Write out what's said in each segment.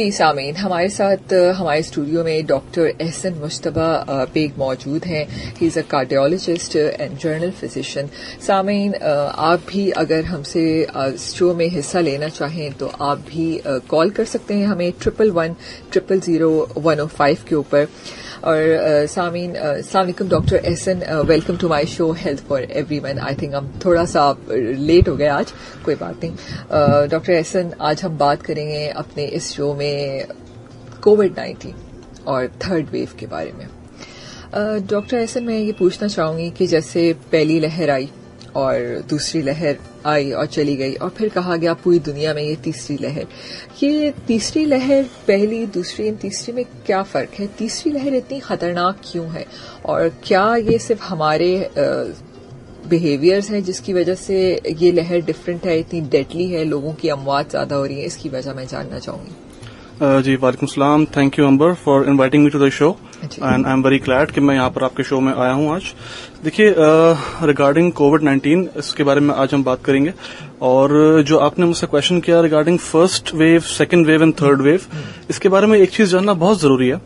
جی سامعین، ہمارے ساتھ ہمارے اسٹوڈیو میں ڈاکٹر احسن مشتبہ بیگ موجود ہیں. ہی از اے کارڈیالوجسٹ اینڈ جنرل فزیشین. سامعین، آپ بھی اگر ہم سے شو میں حصہ لینا چاہیں تو آپ بھی کال کر سکتے ہیں ہمیں 1110000105 کے اوپر. اور سامعین، السلام علیکم doctor Ahsan, welcome to my show health for everyone. I think ہم تھوڑا سا لیٹ ہو گئے آج، کوئی بات نہیں. ڈاکٹر احسن، آج ہم بات کریں گے اپنے اس شو میں کووڈ-19 اور تھرڈ ویو کے بارے میں. ڈاکٹر احسن، میں یہ پوچھنا چاہوں گی کہ جیسے پہلی لہر آئی اور دوسری لہر آئی اور چلی گئی، اور پھر کہا گیا پوری دنیا میں یہ تیسری لہر. یہ تیسری لہر، پہلی، دوسری، ان تیسری میں کیا فرق ہے؟ تیسری لہر اتنی خطرناک کیوں ہے؟ اور کیا یہ صرف ہمارے بیہیویئرز ہیں جس کی وجہ سے یہ لہر ڈفرینٹ ہے، اتنی ڈیڈلی ہے، لوگوں کی اموات زیادہ ہو رہی ہیں؟ اس کی وجہ میں جاننا چاہوں گی. جی وعلیکم السلام. Thank you Amber for inviting me to the show and I am very glad کہ میں یہاں پر آپ کے شو میں آیا ہوں آج. دیکھیے، ریگارڈنگ کووڈ-19 اس کے بارے میں آج ہم بات کریں گے. اور جو آپ نے مجھ سے کوشچن کیا regarding first wave, second wave and third wave, اس کے بارے میں ایک چیز جاننا بہت ضروری ہے.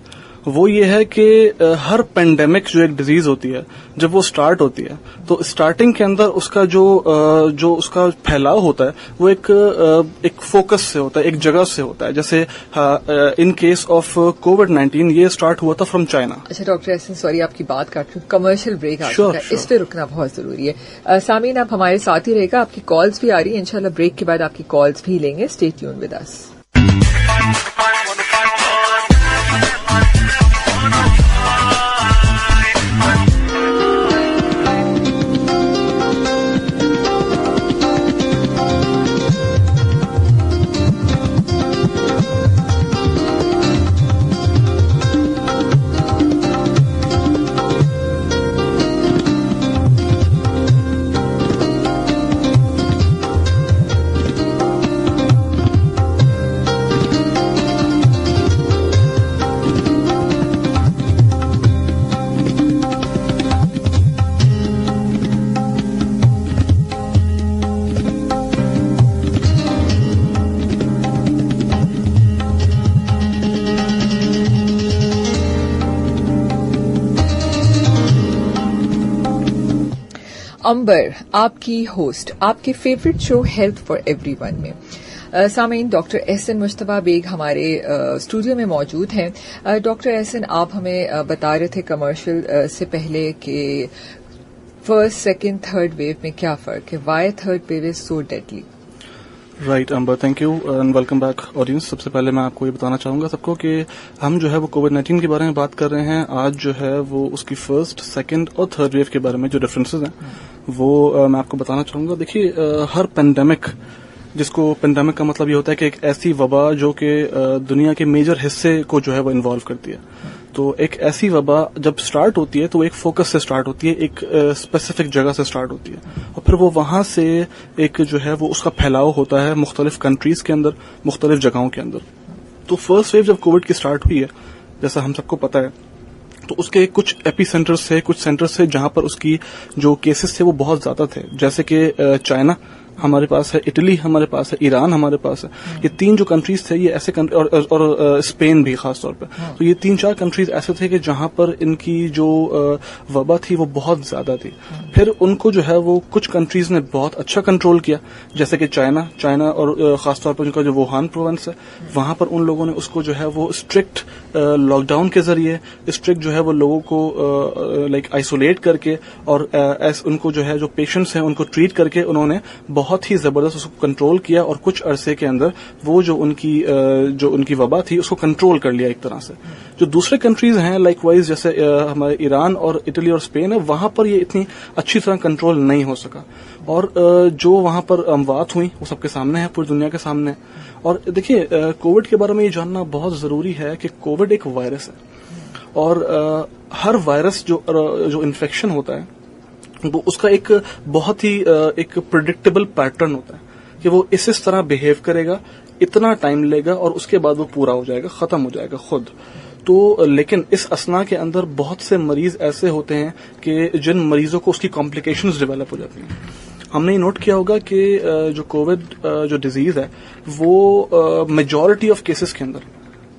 وہ یہ ہے کہ ہر پینڈیمک جو ایک ڈیزیز ہوتی ہے، جب وہ سٹارٹ ہوتی ہے تو سٹارٹنگ کے اندر اس کا جو اس کا پھیلاؤ ہوتا ہے وہ ایک فوکس سے ہوتا ہے، ایک جگہ سے ہوتا ہے. جیسے ان کیس آف کووڈ-19 یہ سٹارٹ ہوا تھا فرام چائنا. اچھا ڈاکٹر احسن، سوری آپ کی بات کاٹ رہی ہوں، کمرشل بریک آ چکا ہے، اس پہ رکنا بہت ضروری ہے. سامعین، آپ ہمارے ساتھ ہی رہے گا، آپ کی کالز بھی آ رہی ہیں، انشاءاللہ بریک کے بعد آپ کی کالز بھی لیں گے. Stay tune with us. Amber, آپ کی ہوسٹ، آپ کے favourite show health for everyone میں. سامعین، ڈاکٹر احسن مشتبہ بیگ ہمارے اسٹوڈیو میں موجود ہیں. ڈاکٹر احسن، آپ ہمیں بتا رہے تھے کمرشل سے پہلے کہ فرسٹ، سیکنڈ، تھرڈ ویو میں کیا فرق ہے. Why third wave is so deadly? Right Amber, thank you and welcome back audience. سب سے پہلے میں آپ کو یہ بتانا چاہوں گا سب کو کہ ہم جو ہے وہ کووڈ-19 کے بارے میں بات کر رہے ہیں. آج جو ہے وہ اس کی فرسٹ، سیکنڈ اور تھرڈ ویو کے بارے میں جو ڈفرینسز ہیں وہ میں آپ کو بتانا چاہوں گا. دیکھیے، ہر پینڈیمک، جس کو پینڈیمک کا مطلب یہ ہوتا ہے کہ ایک ایسی وبا جو کہ دنیا کے میجر حصے کو جو ہے وہ انوالو کرتی ہے. تو ایک ایسی وبا جب سٹارٹ ہوتی ہے تو ایک فوکس سے سٹارٹ ہوتی ہے، ایک اسپیسیفک جگہ سے سٹارٹ ہوتی ہے، اور پھر وہ وہاں سے ایک جو ہے وہ اس کا پھیلاؤ ہوتا ہے مختلف کنٹریز کے اندر، مختلف جگہوں کے اندر. تو فرسٹ ویو جب کووڈ کی سٹارٹ ہوئی ہے، جیسا ہم سب کو پتا ہے، تو اس کے کچھ ایپی سینٹرز تھے، کچھ سینٹرز تھے جہاں پر اس کی جو کیسز تھے وہ بہت زیادہ تھے. جیسے کہ چائنا ہمارے پاس ہے، اٹلی ہمارے پاس ہے، ایران ہمارے پاس ہے. یہ تین جو کنٹریز تھے، یہ ایسے اور اسپین بھی خاص طور پہ. تو یہ 3-4 کنٹریز ایسے تھے کہ جہاں پر ان کی جو وبا تھی وہ بہت زیادہ تھی. پھر ان کو جو ہے وہ کچھ کنٹریز نے بہت اچھا کنٹرول کیا، جیسے کہ چائنا اور خاص طور پر ان کا جو ووہان پروونس ہے، وہاں پر ان لوگوں نے اس کو جو ہے وہ اسٹرکٹ لاک ڈاؤن کے ذریعے، اسٹرکٹ جو ہے وہ لوگوں کو لائک آئسولیٹ کر کے، اور ان کو جو ہے جو پیشنٹس ہیں ان کو ٹریٹ کر کے انہوں نے بہت ہی زبردست اس کو کنٹرول کیا، اور کچھ عرصے کے اندر وہ جو ان کی وبا تھی اس کو کنٹرول کر لیا ایک طرح سے. جو دوسرے کنٹریز ہیں لائک وائز، جیسے ہمارے ایران اور اٹلی اور اسپین ہے، وہاں پر یہ اتنی اچھی طرح کنٹرول نہیں ہو سکا، اور جو وہاں پر اموات ہوئی وہ سب کے سامنے ہے، پوری دنیا کے سامنے. اور دیکھیے، کووڈ کے بارے میں یہ جاننا بہت ضروری ہے کہ کووڈ ایک وائرس ہے، اور ہر وائرس جو انفیکشن ہوتا ہے وہ اس کا ایک بہت ہی ایک پریڈکٹیبل پیٹرن ہوتا ہے کہ وہ اس طرح بہیو کرے گا، اتنا ٹائم لے گا، اور اس کے بعد وہ پورا ہو جائے گا، ختم ہو جائے گا خود. تو لیکن اس اثنا کے اندر بہت سے مریض ایسے ہوتے ہیں کہ جن مریضوں کو اس کی کمپلیکیشنز ڈیولپ ہو جاتی ہیں. ہم نے یہ نوٹ کیا ہوگا کہ جو کووڈ جو ڈیزیز ہے وہ میجورٹی آف کیسز کے اندر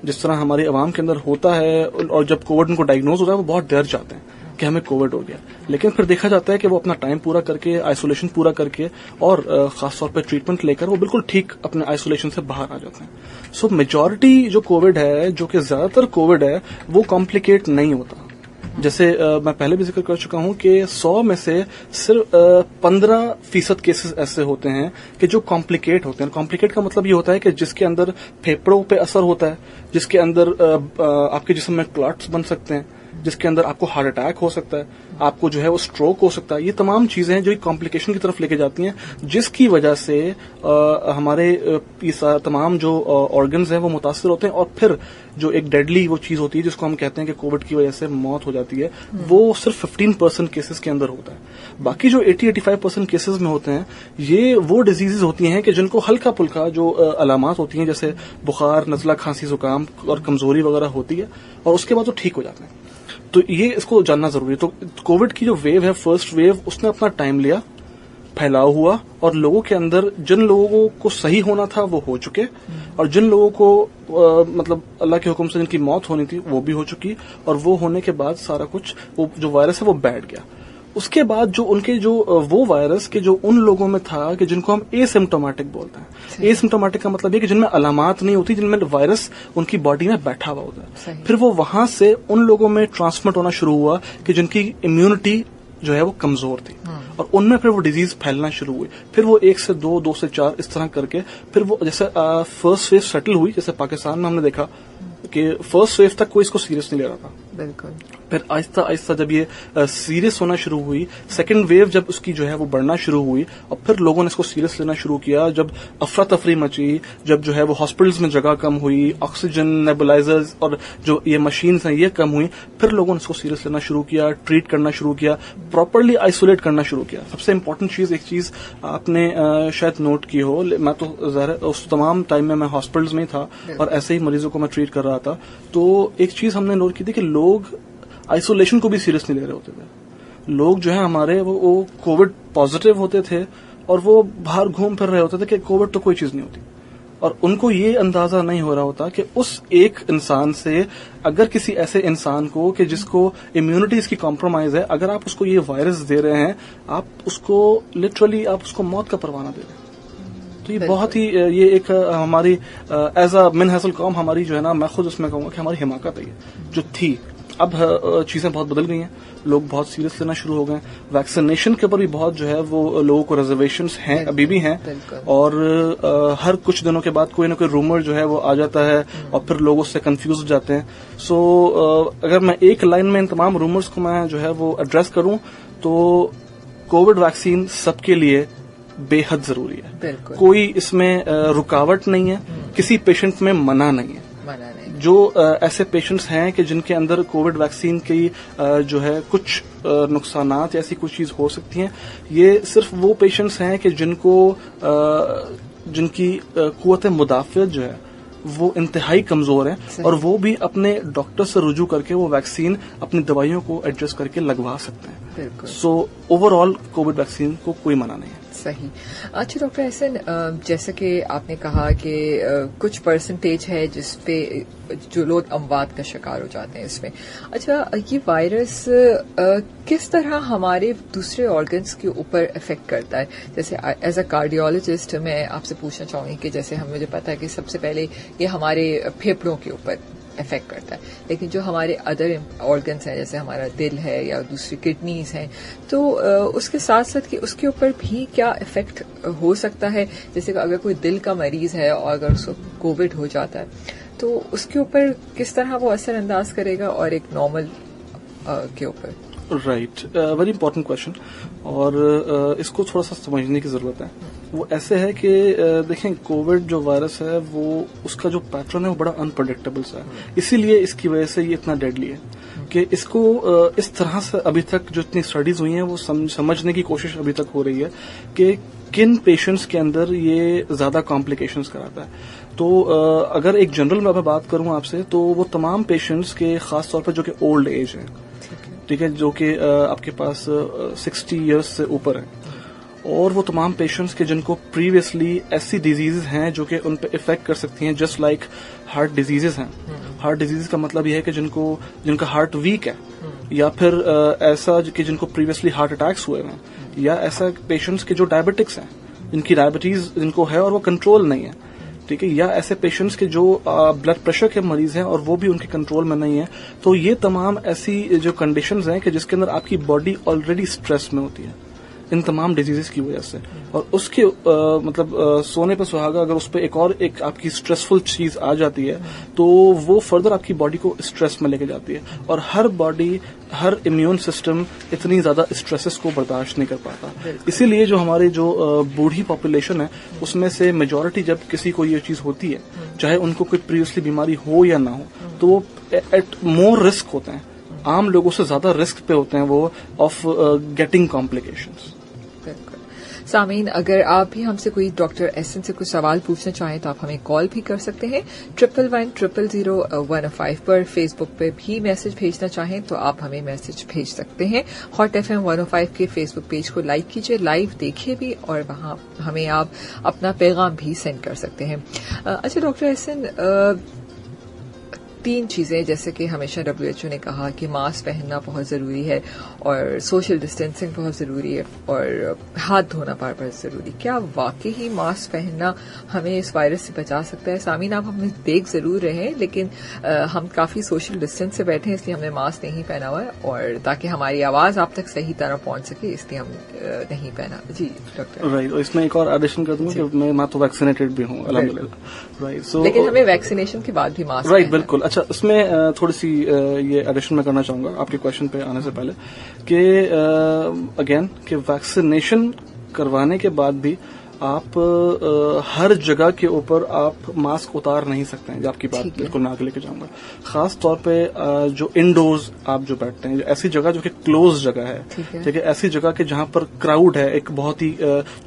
جس طرح ہماری عوام کے اندر ہوتا ہے, اور جب کووڈ ان کو ڈائگنوز ہوتا ہے وہ بہت ڈر جاتے ہیں کہ ہمیں کووڈ ہو گیا, لیکن پھر دیکھا جاتا ہے کہ وہ اپنا ٹائم پورا کر کے, آئسولیشن پورا کر کے, اور خاص طور پہ ٹریٹمنٹ لے کر وہ بالکل ٹھیک اپنے آئسولیشن سے باہر آ جاتے ہیں. سو میجورٹی جو کووڈ ہے, جو کہ زیادہ تر کووڈ ہے, وہ کمپلیکیٹ نہیں ہوتا. جیسے میں پہلے بھی ذکر کر چکا ہوں کہ 100 میں سے صرف 15% کیسز ایسے ہوتے ہیں کہ جو کمپلیکیٹ ہوتے ہیں. کمپلیکیٹ کا مطلب یہ ہوتا ہے کہ جس کے اندر پھیپھڑوں پہ اثر ہوتا ہے, جس کے اندر آپ کے جسم میں کلاٹس بن سکتے ہیں, جس کے اندر آپ کو ہارٹ اٹیک ہو سکتا ہے, آپ کو جو ہے وہ اسٹروک ہو سکتا ہے. یہ تمام چیزیں ہیں جو ایک کمپلیکیشن کی طرف لے کے جاتی ہیں, جس کی وجہ سے ہمارے تمام جو آرگنز ہیں وہ متاثر ہوتے ہیں, اور پھر جو ایک ڈیڈلی وہ چیز ہوتی ہے جس کو ہم کہتے ہیں کہ کووڈ کی وجہ سے موت ہو جاتی ہے, وہ صرف 15% کیسز کے اندر ہوتا ہے. باقی جو 80-85% کیسز میں ہوتے ہیں, یہ وہ ڈیزیزز ہوتی ہیں کہ جن کو ہلکا پھلکا جو علامات ہوتی ہیں, جیسے بخار, نزلہ, کھانسی, زکام اور کمزوری وغیرہ ہوتی ہے, اور اس کے بعد وہ ٹھیک ہو جاتے ہیں. تو یہ اس کو جاننا ضروری ہے. تو کووڈ کی جو ویو ہے, فرسٹ ویو, اس نے اپنا ٹائم لیا, پھیلاؤ ہوا, اور لوگوں کے اندر جن لوگوں کو صحیح ہونا تھا وہ ہو چکے, اور جن لوگوں کو مطلب اللہ کے حکم سے جن کی موت ہونی تھی وہ بھی ہو چکی, اور وہ ہونے کے بعد سارا کچھ وہ جو وائرس ہے وہ بیٹھ گیا. اس کے بعد جو ان کے جو وہ وائرس کے جو ان لوگوں میں تھا کہ جن کو ہم اے سمٹومیٹک بولتے ہیں. اے سمٹومیٹک کا مطلب یہ کہ جن میں علامات نہیں ہوتی, جن میں وائرس ان کی باڈی میں بیٹھا ہوا ہوتا ہے. پھر وہ وہاں سے ان لوگوں میں ٹرانسمٹ ہونا شروع ہوا کہ جن کی امیونٹی جو ہے وہ کمزور تھی, اور ان میں پھر وہ ڈیزیز پھیلنا شروع ہوئی. پھر وہ 1 سے 2, 2 سے 4 اس طرح کر کے پھر وہ جیسے فرسٹ ویو سیٹل ہوئی. جیسے پاکستان میں ہم نے دیکھا کہ فرسٹ ویو تک کوئی اس کو سیریس نہیں لے رہا تھا. بالکل. پھر آہستہ آہستہ جب یہ سیریس ہونا شروع ہوئی, سیکنڈ ویو جب اس کی جو ہے وہ بڑھنا شروع ہوئی, اور پھر لوگوں نے اس کو سیریس لینا شروع کیا. جب افراتفری مچی, جب جو ہے وہ ہاسپٹلز میں جگہ کم ہوئی, آکسیجن, نیبولائزرز اور جو یہ مشینز ہیں یہ کم ہوئی, پھر لوگوں نے اس کو سیریس لینا شروع کیا, ٹریٹ کرنا شروع کیا, پراپرلی آئسولیٹ کرنا شروع کیا. سب سے امپورٹنٹ چیز, ایک چیز آپ نے شاید نوٹ کی ہو, میں تو ظاہر اس تمام ٹائم میں ہاسپٹلز میں ہی تھا اور ایسے ہی مریضوں کو میں ٹریٹ کر رہا تھا. تو ایک چیز ہم نے نوٹ کی تھی کہ لوگ آئسولیشن کو بھی سیریس نہیں لے رہے ہوتے تھے. لوگ جو ہے ہمارے وہ کووڈ پازیٹیو ہوتے تھے, اور وہ باہر گھوم پھر رہے ہوتے تھے کہ کووڈ تو کوئی چیز نہیں ہوتی, اور ان کو یہ اندازہ نہیں ہو رہا ہوتا کہ اس ایک انسان سے, اگر کسی ایسے انسان کو کہ جس کو امیونٹی اس کی کمپرومائز ہے, اگر آپ اس کو یہ وائرس دے رہے ہیں, آپ اس کو لٹرلی آپ اس کو موت کا پروانہ دے رہے ہیں. تو یہ بہت ہی یہ ایک ہماری ایز اے من حیث القوم ہماری جو ہے نا, میں خود اس میں کہوں گا کہ ہماری حماقت ہے جو تھی. اب چیزیں بہت بدل گئی ہیں, لوگ بہت سیریس لینا شروع ہو گئے. ویکسینیشن کے اوپر بھی بہت جو ہے وہ لوگوں کو ریزرویشنز ہیں, ابھی بھی ہیں, اور ہر کچھ دنوں کے بعد کوئی نہ کوئی رومر جو ہے وہ آ جاتا ہے, اور پھر لوگ اس سے کنفیوز ہو جاتے ہیں. سو اگر میں ایک لائن میں ان تمام رومرز کو میں جو ہے وہ ایڈریس کروں تو کووڈ ویکسین سب کے لیے بے حد ضروری ہے. کوئی اس میں رکاوٹ نہیں ہے, کسی پیشنٹ میں منع نہیں ہے. جو ایسے پیشنٹس ہیں کہ جن کے اندر کووڈ ویکسین کی جو ہے کچھ نقصانات یا ایسی کچھ چیز ہو سکتی ہیں, یہ صرف وہ پیشنٹس ہیں کہ جن کی قوت مدافعت جو ہے وہ انتہائی کمزور ہے, اور وہ بھی اپنے ڈاکٹر سے رجوع کر کے وہ ویکسین اپنی دوائیوں کو ایڈجسٹ کر کے لگوا سکتے ہیں. سو اوور آل کووڈ ویکسین کو کوئی منع نہیں ہے. صحیح. اچھا ڈاکٹر احسن, جیسا کہ آپ نے کہا کہ کچھ پرسنٹیج ہے جس پہ جو لوگ اموات کا شکار ہو جاتے ہیں اس میں. اچھا, یہ وائرس کس طرح ہمارے دوسرے آرگنس کے اوپر افیکٹ کرتا ہے؟ جیسے ایز اے کارڈیولوجسٹ میں آپ سے پوچھنا چاہوں گی کہ جیسے مجھے پتا ہے کہ سب سے پہلے یہ ہمارے پھیپھڑوں کے اوپر افیکٹ کرتا ہے, لیکن جو ہمارے ادر آرگنس ہیں جیسے ہمارا دل ہے یا دوسری کڈنیز ہیں, تو اس کے ساتھ ساتھ کہ اس کے اوپر بھی کیا افیکٹ ہو سکتا ہے؟ جیسے کہ اگر کوئی دل کا مریض ہے اور اگر اس کو کووڈ ہو جاتا ہے تو اس کے اوپر کس طرح وہ اثر انداز کرے گا اور ایک نارمل کے اوپر؟ رائٹ, ویری امپورٹنٹ کوشچن, اور اس کو تھوڑا سا سمجھنے کی ضرورت ہے. وہ ایسے ہے کہ دیکھیں, کووڈ جو وائرس ہے وہ اس کا جو پیٹرن ہے وہ بڑا انپریڈکٹیبل سا ہے, اسی لیے اس کی وجہ سے یہ اتنا ڈیڈلی ہے کہ اس کو اس طرح سے ابھی تک جو اتنی اسٹڈیز ہوئی ہیں وہ سمجھنے کی کوشش ابھی تک ہو رہی ہے کہ کن پیشنٹس کے اندر یہ زیادہ کمپلیکیشنز کراتا ہے. تو اگر ایک جنرل میں بات کروں آپ سے, تو وہ تمام پیشنٹس کے خاص طور پر جو کہ اولڈ ایج ہیں, ٹھیک ہے, جو کہ آپ کے پاس 60 ایئرس سے اوپر ہے, اور وہ تمام پیشنٹس کے جن کو پریویسلی ایسی ڈیزیز ہیں جو کہ ان پہ افیکٹ کر سکتی ہیں، جسٹ لائک ہارٹ ڈیزیزز ہیں. ہارٹ ڈیزیز کا مطلب یہ ہے کہ جن کا ہارٹ ویک ہے، یا پھر ایسا کہ جن کو پریویسلی ہارٹ اٹیکس ہوئے ہیں، یا ایسا پیشنٹس کے جو ڈائبٹکس ہیں، جن کی ڈائبٹیز جن کو ہے اور وہ کنٹرول نہیں ہے، ٹھیک ہے، یا ایسے پیشنٹس کے جو بلڈ پریشر کے مریض ہیں اور وہ بھی ان کے کنٹرول میں نہیں ہے. تو یہ تمام ایسی جو کنڈیشنز ہیں کہ جس کے اندر آپ کی باڈی آلریڈی اسٹریس میں ہوتی ہے ان تمام ڈیزیزز کی وجہ سے، اور اس کے مطلب سونے پہ سہاگا اگر اس پہ ایک آپ کی اسٹریسفل چیز آ جاتی ہے تو وہ فردر آپ کی باڈی کو اسٹریس میں لے کے جاتی ہے، اور ہر امیون سسٹم اتنی زیادہ اسٹریسز کو برداشت نہیں کر پاتا. اسی لیے جو ہماری جو بوڑھی پاپولیشن ہے اس میں سے میجورٹی جب کسی کو یہ چیز ہوتی ہے، چاہے ان کو کوئی پریویسلی بیماری ہو یا نہ ہو، تو وہ ایٹ مور رسک ہوتے ہیں، عام لوگوں سے زیادہ رسک پہ ہوتے ہیں وہ آف گیٹنگ کمپلیکیشنز. سامعین، اگر آپ بھی ہم سے کوئی ڈاکٹر ایسن سے کوئی سوال پوچھنا چاہیں تو آپ ہمیں کال بھی کر سکتے ہیں 1110000105 پر. فیس بک پہ بھی میسج بھیجنا چاہیں تو آپ ہمیں میسج بھیج سکتے ہیں. ہاٹ FM 105 کے فیس بک پیج کو لائک کیجیے، لائیو دیکھیے بھی، اور وہاں ہمیں آپ اپنا پیغام بھی سینڈ کر سکتے ہیں. اچھا ڈاکٹر ایسن، 3 چیزیں جیسے کہ ہمیشہ WHO نے کہا کہ ماسک پہننا بہت ضروری ہے، اور سوشل ڈسٹینسنگ بہت ضروری ہے، اور ہاتھ دھونا بار بار ضروری. کیا واقعی ماسک پہننا ہمیں اس وائرس سے بچا سکتا ہے؟ سامعین، آپ ہمیں دیکھ ضرور رہے ہیں، لیکن ہم کافی سوشل ڈسٹینس سے بیٹھے ہیں، اس لیے ہم نے ماسک نہیں پہنا ہوا ہے، اور تاکہ ہماری آواز آپ تک صحیح طرح پہنچ سکے اس لیے ہم نہیں پہنا. جی ڈاکٹر. رائٹ، اس میں ایک اور ایڈیشن کر دوں کہ میں تو ویکسینیٹڈ بھی ہوں الحمدللہ. رائٹ، لیکن ہمیں ویکسینیشن کے بعد بھی ماسک. رائٹ، بالکل. اچھا، اس میں تھوڑی سی یہ ایڈیشن میں کرنا چاہوں گا آپ کے کوشچن پہ آنے سے پہلے کہ اگین کہ ویکسینیشن کروانے کے بعد بھی آپ ہر جگہ کے اوپر آپ ماسک اتار نہیں سکتے ہیں. آپ کی بات بالکل میں آگے لے کے جاؤں گا. خاص طور پہ جو انڈورز آپ جو بیٹھتے ہیں، ایسی جگہ جو کہ کلوز جگہ ہے، ٹھیک ہے، ایسی جگہ کہ جہاں پر کراؤڈ ہے ایک بہت ہی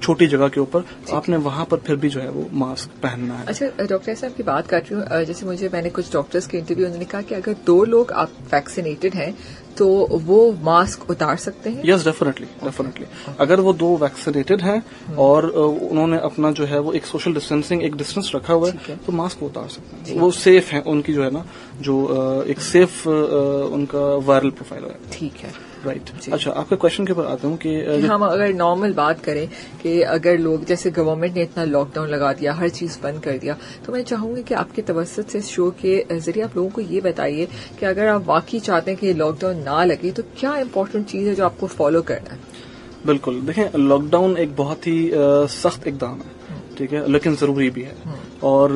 چھوٹی جگہ کے اوپر، آپ نے وہاں پر پھر بھی جو ہے وہ ماسک پہننا ہے. اچھا ڈاکٹر صاحب کی بات کر رہی ہوں، جیسے میں نے کچھ ڈاکٹرز کے انٹرویو، انہوں نے کہا کہ اگر 2 لوگ آپ ویکسینیٹڈ ہیں تو وہ ماسک اتار سکتے ہیں. یس، ڈیفینیٹلی. اگر وہ 2 ویکسینیٹڈ ہیں اور انہوں نے اپنا جو ہے وہ ایک سوشل ڈسٹینسنگ ایک ڈسٹینس رکھا ہوا ہے تو ماسک اتار سکتے ہیں. وہ سیف ہیں، ان کی جو ہے نا جو ایک سیف ان کا وائرل پروفائل ہے. ٹھیک ہے. رائٹ. اچھا، آپ کے کوشچن کے اوپر آتا ہوں کہ ہم اگر نارمل بات کریں کہ اگر لوگ جیسے گورنمنٹ نے اتنا لاک ڈاؤن لگا دیا، ہر چیز بند کر دیا، تو میں چاہوں گی کہ آپ کے توسط سے اس شو کے ذریعے آپ لوگوں کو یہ بتائیے کہ اگر آپ واقعی چاہتے ہیں کہ لاک ڈاؤن نہ لگے تو کیا امپورٹنٹ چیز ہے جو آپ کو فالو کرنا ہے. بالکل. دیکھیں، لاک ڈاؤن ایک بہت ہی سخت اقدام ہے، ٹھیک ہے، لیکن ضروری بھی ہے. اور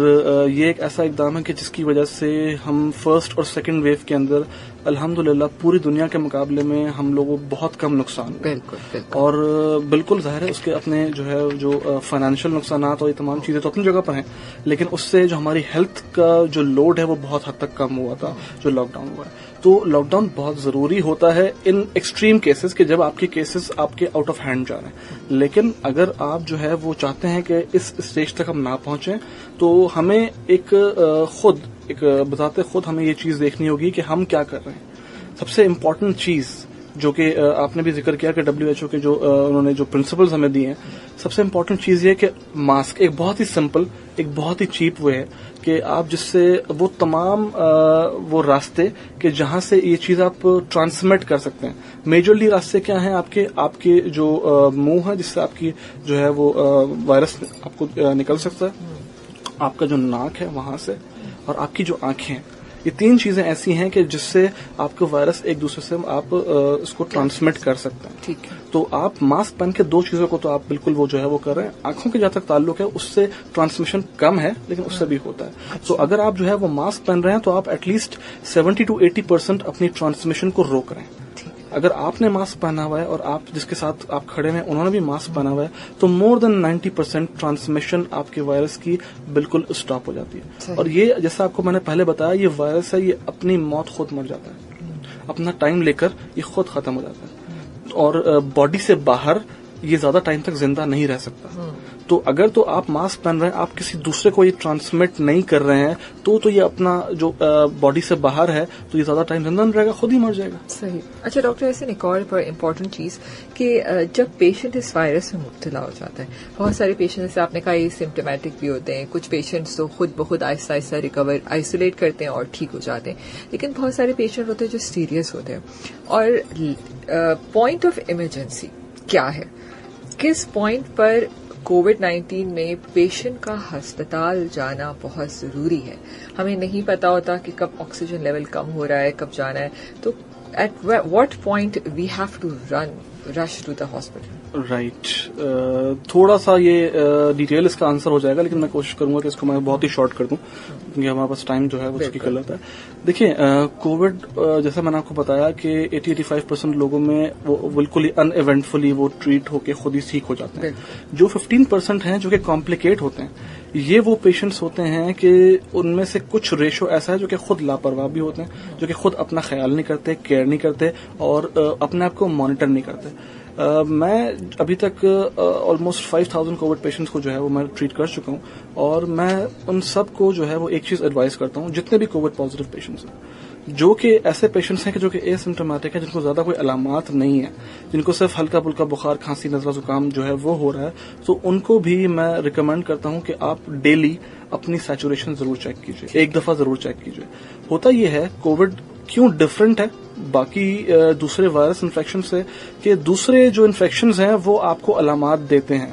یہ ایک ایسا اقدام ہے کہ جس کی وجہ سے ہم فرسٹ اور سیکنڈ ویو کے اندر الحمدللہ پوری دنیا کے مقابلے میں ہم لوگوں بہت کم نقصان ہوئے. بالکل. اور بالکل ظاہر ہے اس کے اپنے جو ہے جو فائنینشیل نقصانات اور یہ تمام چیزیں تو اپنی جگہ پر ہیں، لیکن اس سے جو ہماری ہیلتھ کا جو لوڈ ہے وہ بہت حد تک کم ہوا تھا جو لاک ڈاؤن ہوا ہے. تو لاک ڈاؤن بہت ضروری ہوتا ہے ان ایکسٹریم کیسز کہ جب آپ کے کیسز آپ کے آؤٹ آف ہینڈ جا رہے ہیں. لیکن اگر آپ جو ہے وہ چاہتے ہیں کہ اس اسٹیج تک ہم نہ پہنچیں تو ہمیں ایک بذات خود ہمیں یہ چیز دیکھنی ہوگی کہ ہم کیا کر رہے ہیں. سب سے امپورٹنٹ چیز جو کہ آپ نے بھی ذکر کیا کہ WHO کے جو انہوں نے جو پرنسپلز ہمیں دیے ہیں، سب سے امپورٹنٹ چیز یہ کہ ماسک ایک بہت ہی سمپل، ایک بہت ہی چیپ وے ہے کہ آپ جس سے وہ تمام وہ راستے کہ جہاں سے یہ چیز آپ ٹرانسمٹ کر سکتے ہیں. میجرلی راستے کیا ہیں آپ کے جو منہ ہے جس سے آپ کی جو ہے وہ وائرس آپ کو نکل سکتا ہے، آپ کا جو ناک ہے وہاں سے، اور آپ کی جو آنکھیں ہیں. یہ 3 چیزیں ایسی ہیں کہ جس سے آپ کا وائرس ایک دوسرے سے آپ اس کو ٹرانسمٹ کر سکتے ہیں. ٹھیک ہے. تو آپ ماسک پہن کے 2 چیزوں کو تو آپ بالکل وہ جو ہے وہ کر رہے ہیں. آنکھوں کے جہاں تک تعلق ہے اس سے ٹرانسمیشن کم ہے لیکن اس سے بھی ہوتا ہے. تو اگر آپ جو ہے وہ ماسک پہن رہے ہیں تو آپ ایٹ لیسٹ 70 to 80% اپنی ٹرانسمیشن کو روک رہے ہیں. اگر آپ نے ماسک پہنا ہوا ہے اور آپ جس کے ساتھ آپ کھڑے ہیں انہوں نے بھی ماسک پہنا ہوا ہے تو مور دین 90% ٹرانسمیشن آپ کے وائرس کی بالکل اسٹاپ ہو جاتی ہے. اور یہ جیسا آپ کو میں نے پہلے بتایا، یہ وائرس ہے، یہ اپنی موت خود مر جاتا ہے، اپنا ٹائم لے کر یہ خود ختم ہو جاتا ہے. اور باڈی سے باہر یہ زیادہ ٹائم تک زندہ نہیں رہ سکتا. تو اگر تو آپ ماسک پہن رہے ہیں, آپ کسی دوسرے کو یہ ٹرانسمٹ نہیں کر رہے ہیں, تو یہ اپنا جو باڈی سے باہر ہے تو یہ زیادہ ٹائم زندہ نہیں رہے گا, خود ہی مر جائے گا. صحیح. اچھا ڈاکٹر, ایسے ایک اور امپورٹنٹ چیز کہ جب پیشنٹ اس وائرس میں مبتلا ہو جاتا ہے, بہت سارے پیشنٹ جیسے آپ نے کہا یہ سمپٹومیٹک بھی ہوتے ہیں, کچھ پیشنٹس تو خود بخود آہستہ آہستہ ریکور آئسولیٹ کرتے ہیں اور ٹھیک ہو جاتے ہیں, لیکن بہت سارے پیشنٹ ہوتے ہیں جو سیریس ہوتے ہیں. اور پوائنٹ آف ایمرجنسی کیا ہے, کس پوائنٹ پر کووڈ-19 میں پیشنٹ کا ہسپتال جانا بہت ضروری ہے؟ ہمیں نہیں پتا ہوتا کہ کب آکسیجن لیول کم ہو رہا ہے, کب جانا ہے, تو at what point we have to rush to the hospital. Right. تھوڑا سا یہ ڈیٹیل اس کا آنسر ہو جائے گا, لیکن میں کوشش کروں گا کہ اس کو میں بہت ہی شارٹ کر دوں, کیونکہ ہمارے پاس ٹائم جو ہے وہ اس کی قلت ہے. دیکھیں, کووڈ جیسے میں نے آپ کو بتایا کہ 80-85% لوگوں میں وہ بالکل ہی ان ایونٹفلی وہ ٹریٹ ہو کے خود ہی ٹھیک ہو جاتے ہیں. جو 15% ہیں جو کہ کمپلیکیٹ ہوتے ہیں, یہ وہ پیشنٹس ہوتے ہیں کہ ان میں سے کچھ ریشو ایسا ہے جو کہ خود لاپرواہ بھی ہوتے ہیں, جو کہ خود اپنا خیال نہیں کرتے, کیئر نہیں کرتے اور اپنے آپ کو مانیٹر نہیں کرتے. میں ابھی تک آلموسٹ 5000 کووڈ پیشنٹس کو جو ہے وہ میں ٹریٹ کر چکا ہوں, اور میں ان سب کو جو ہے وہ ایک چیز ایڈوائز کرتا ہوں, جتنے بھی کووڈ پازیٹیو پیشنٹس ہیں, جو کہ ایسے پیشنٹس ہیں کہ جو کہ اے سمپٹومیٹک ہیں, جن کو زیادہ کوئی علامات نہیں ہیں, جن کو صرف ہلکا پھلکا بخار, کھانسی, نزلہ, زکام جو ہے وہ ہو رہا ہے, تو ان کو بھی میں ریکمینڈ کرتا ہوں کہ آپ ڈیلی اپنی سیچوریشن ضرور چیک کیجیے, ایک دفعہ ضرور چیک کیجیے. ہوتا یہ ہے کووڈ کیوں ڈفرینٹ ہے باقی دوسرے وائرس انفیکشن سے, کہ دوسرے جو انفیکشنز ہیں وہ آپ کو علامات دیتے ہیں.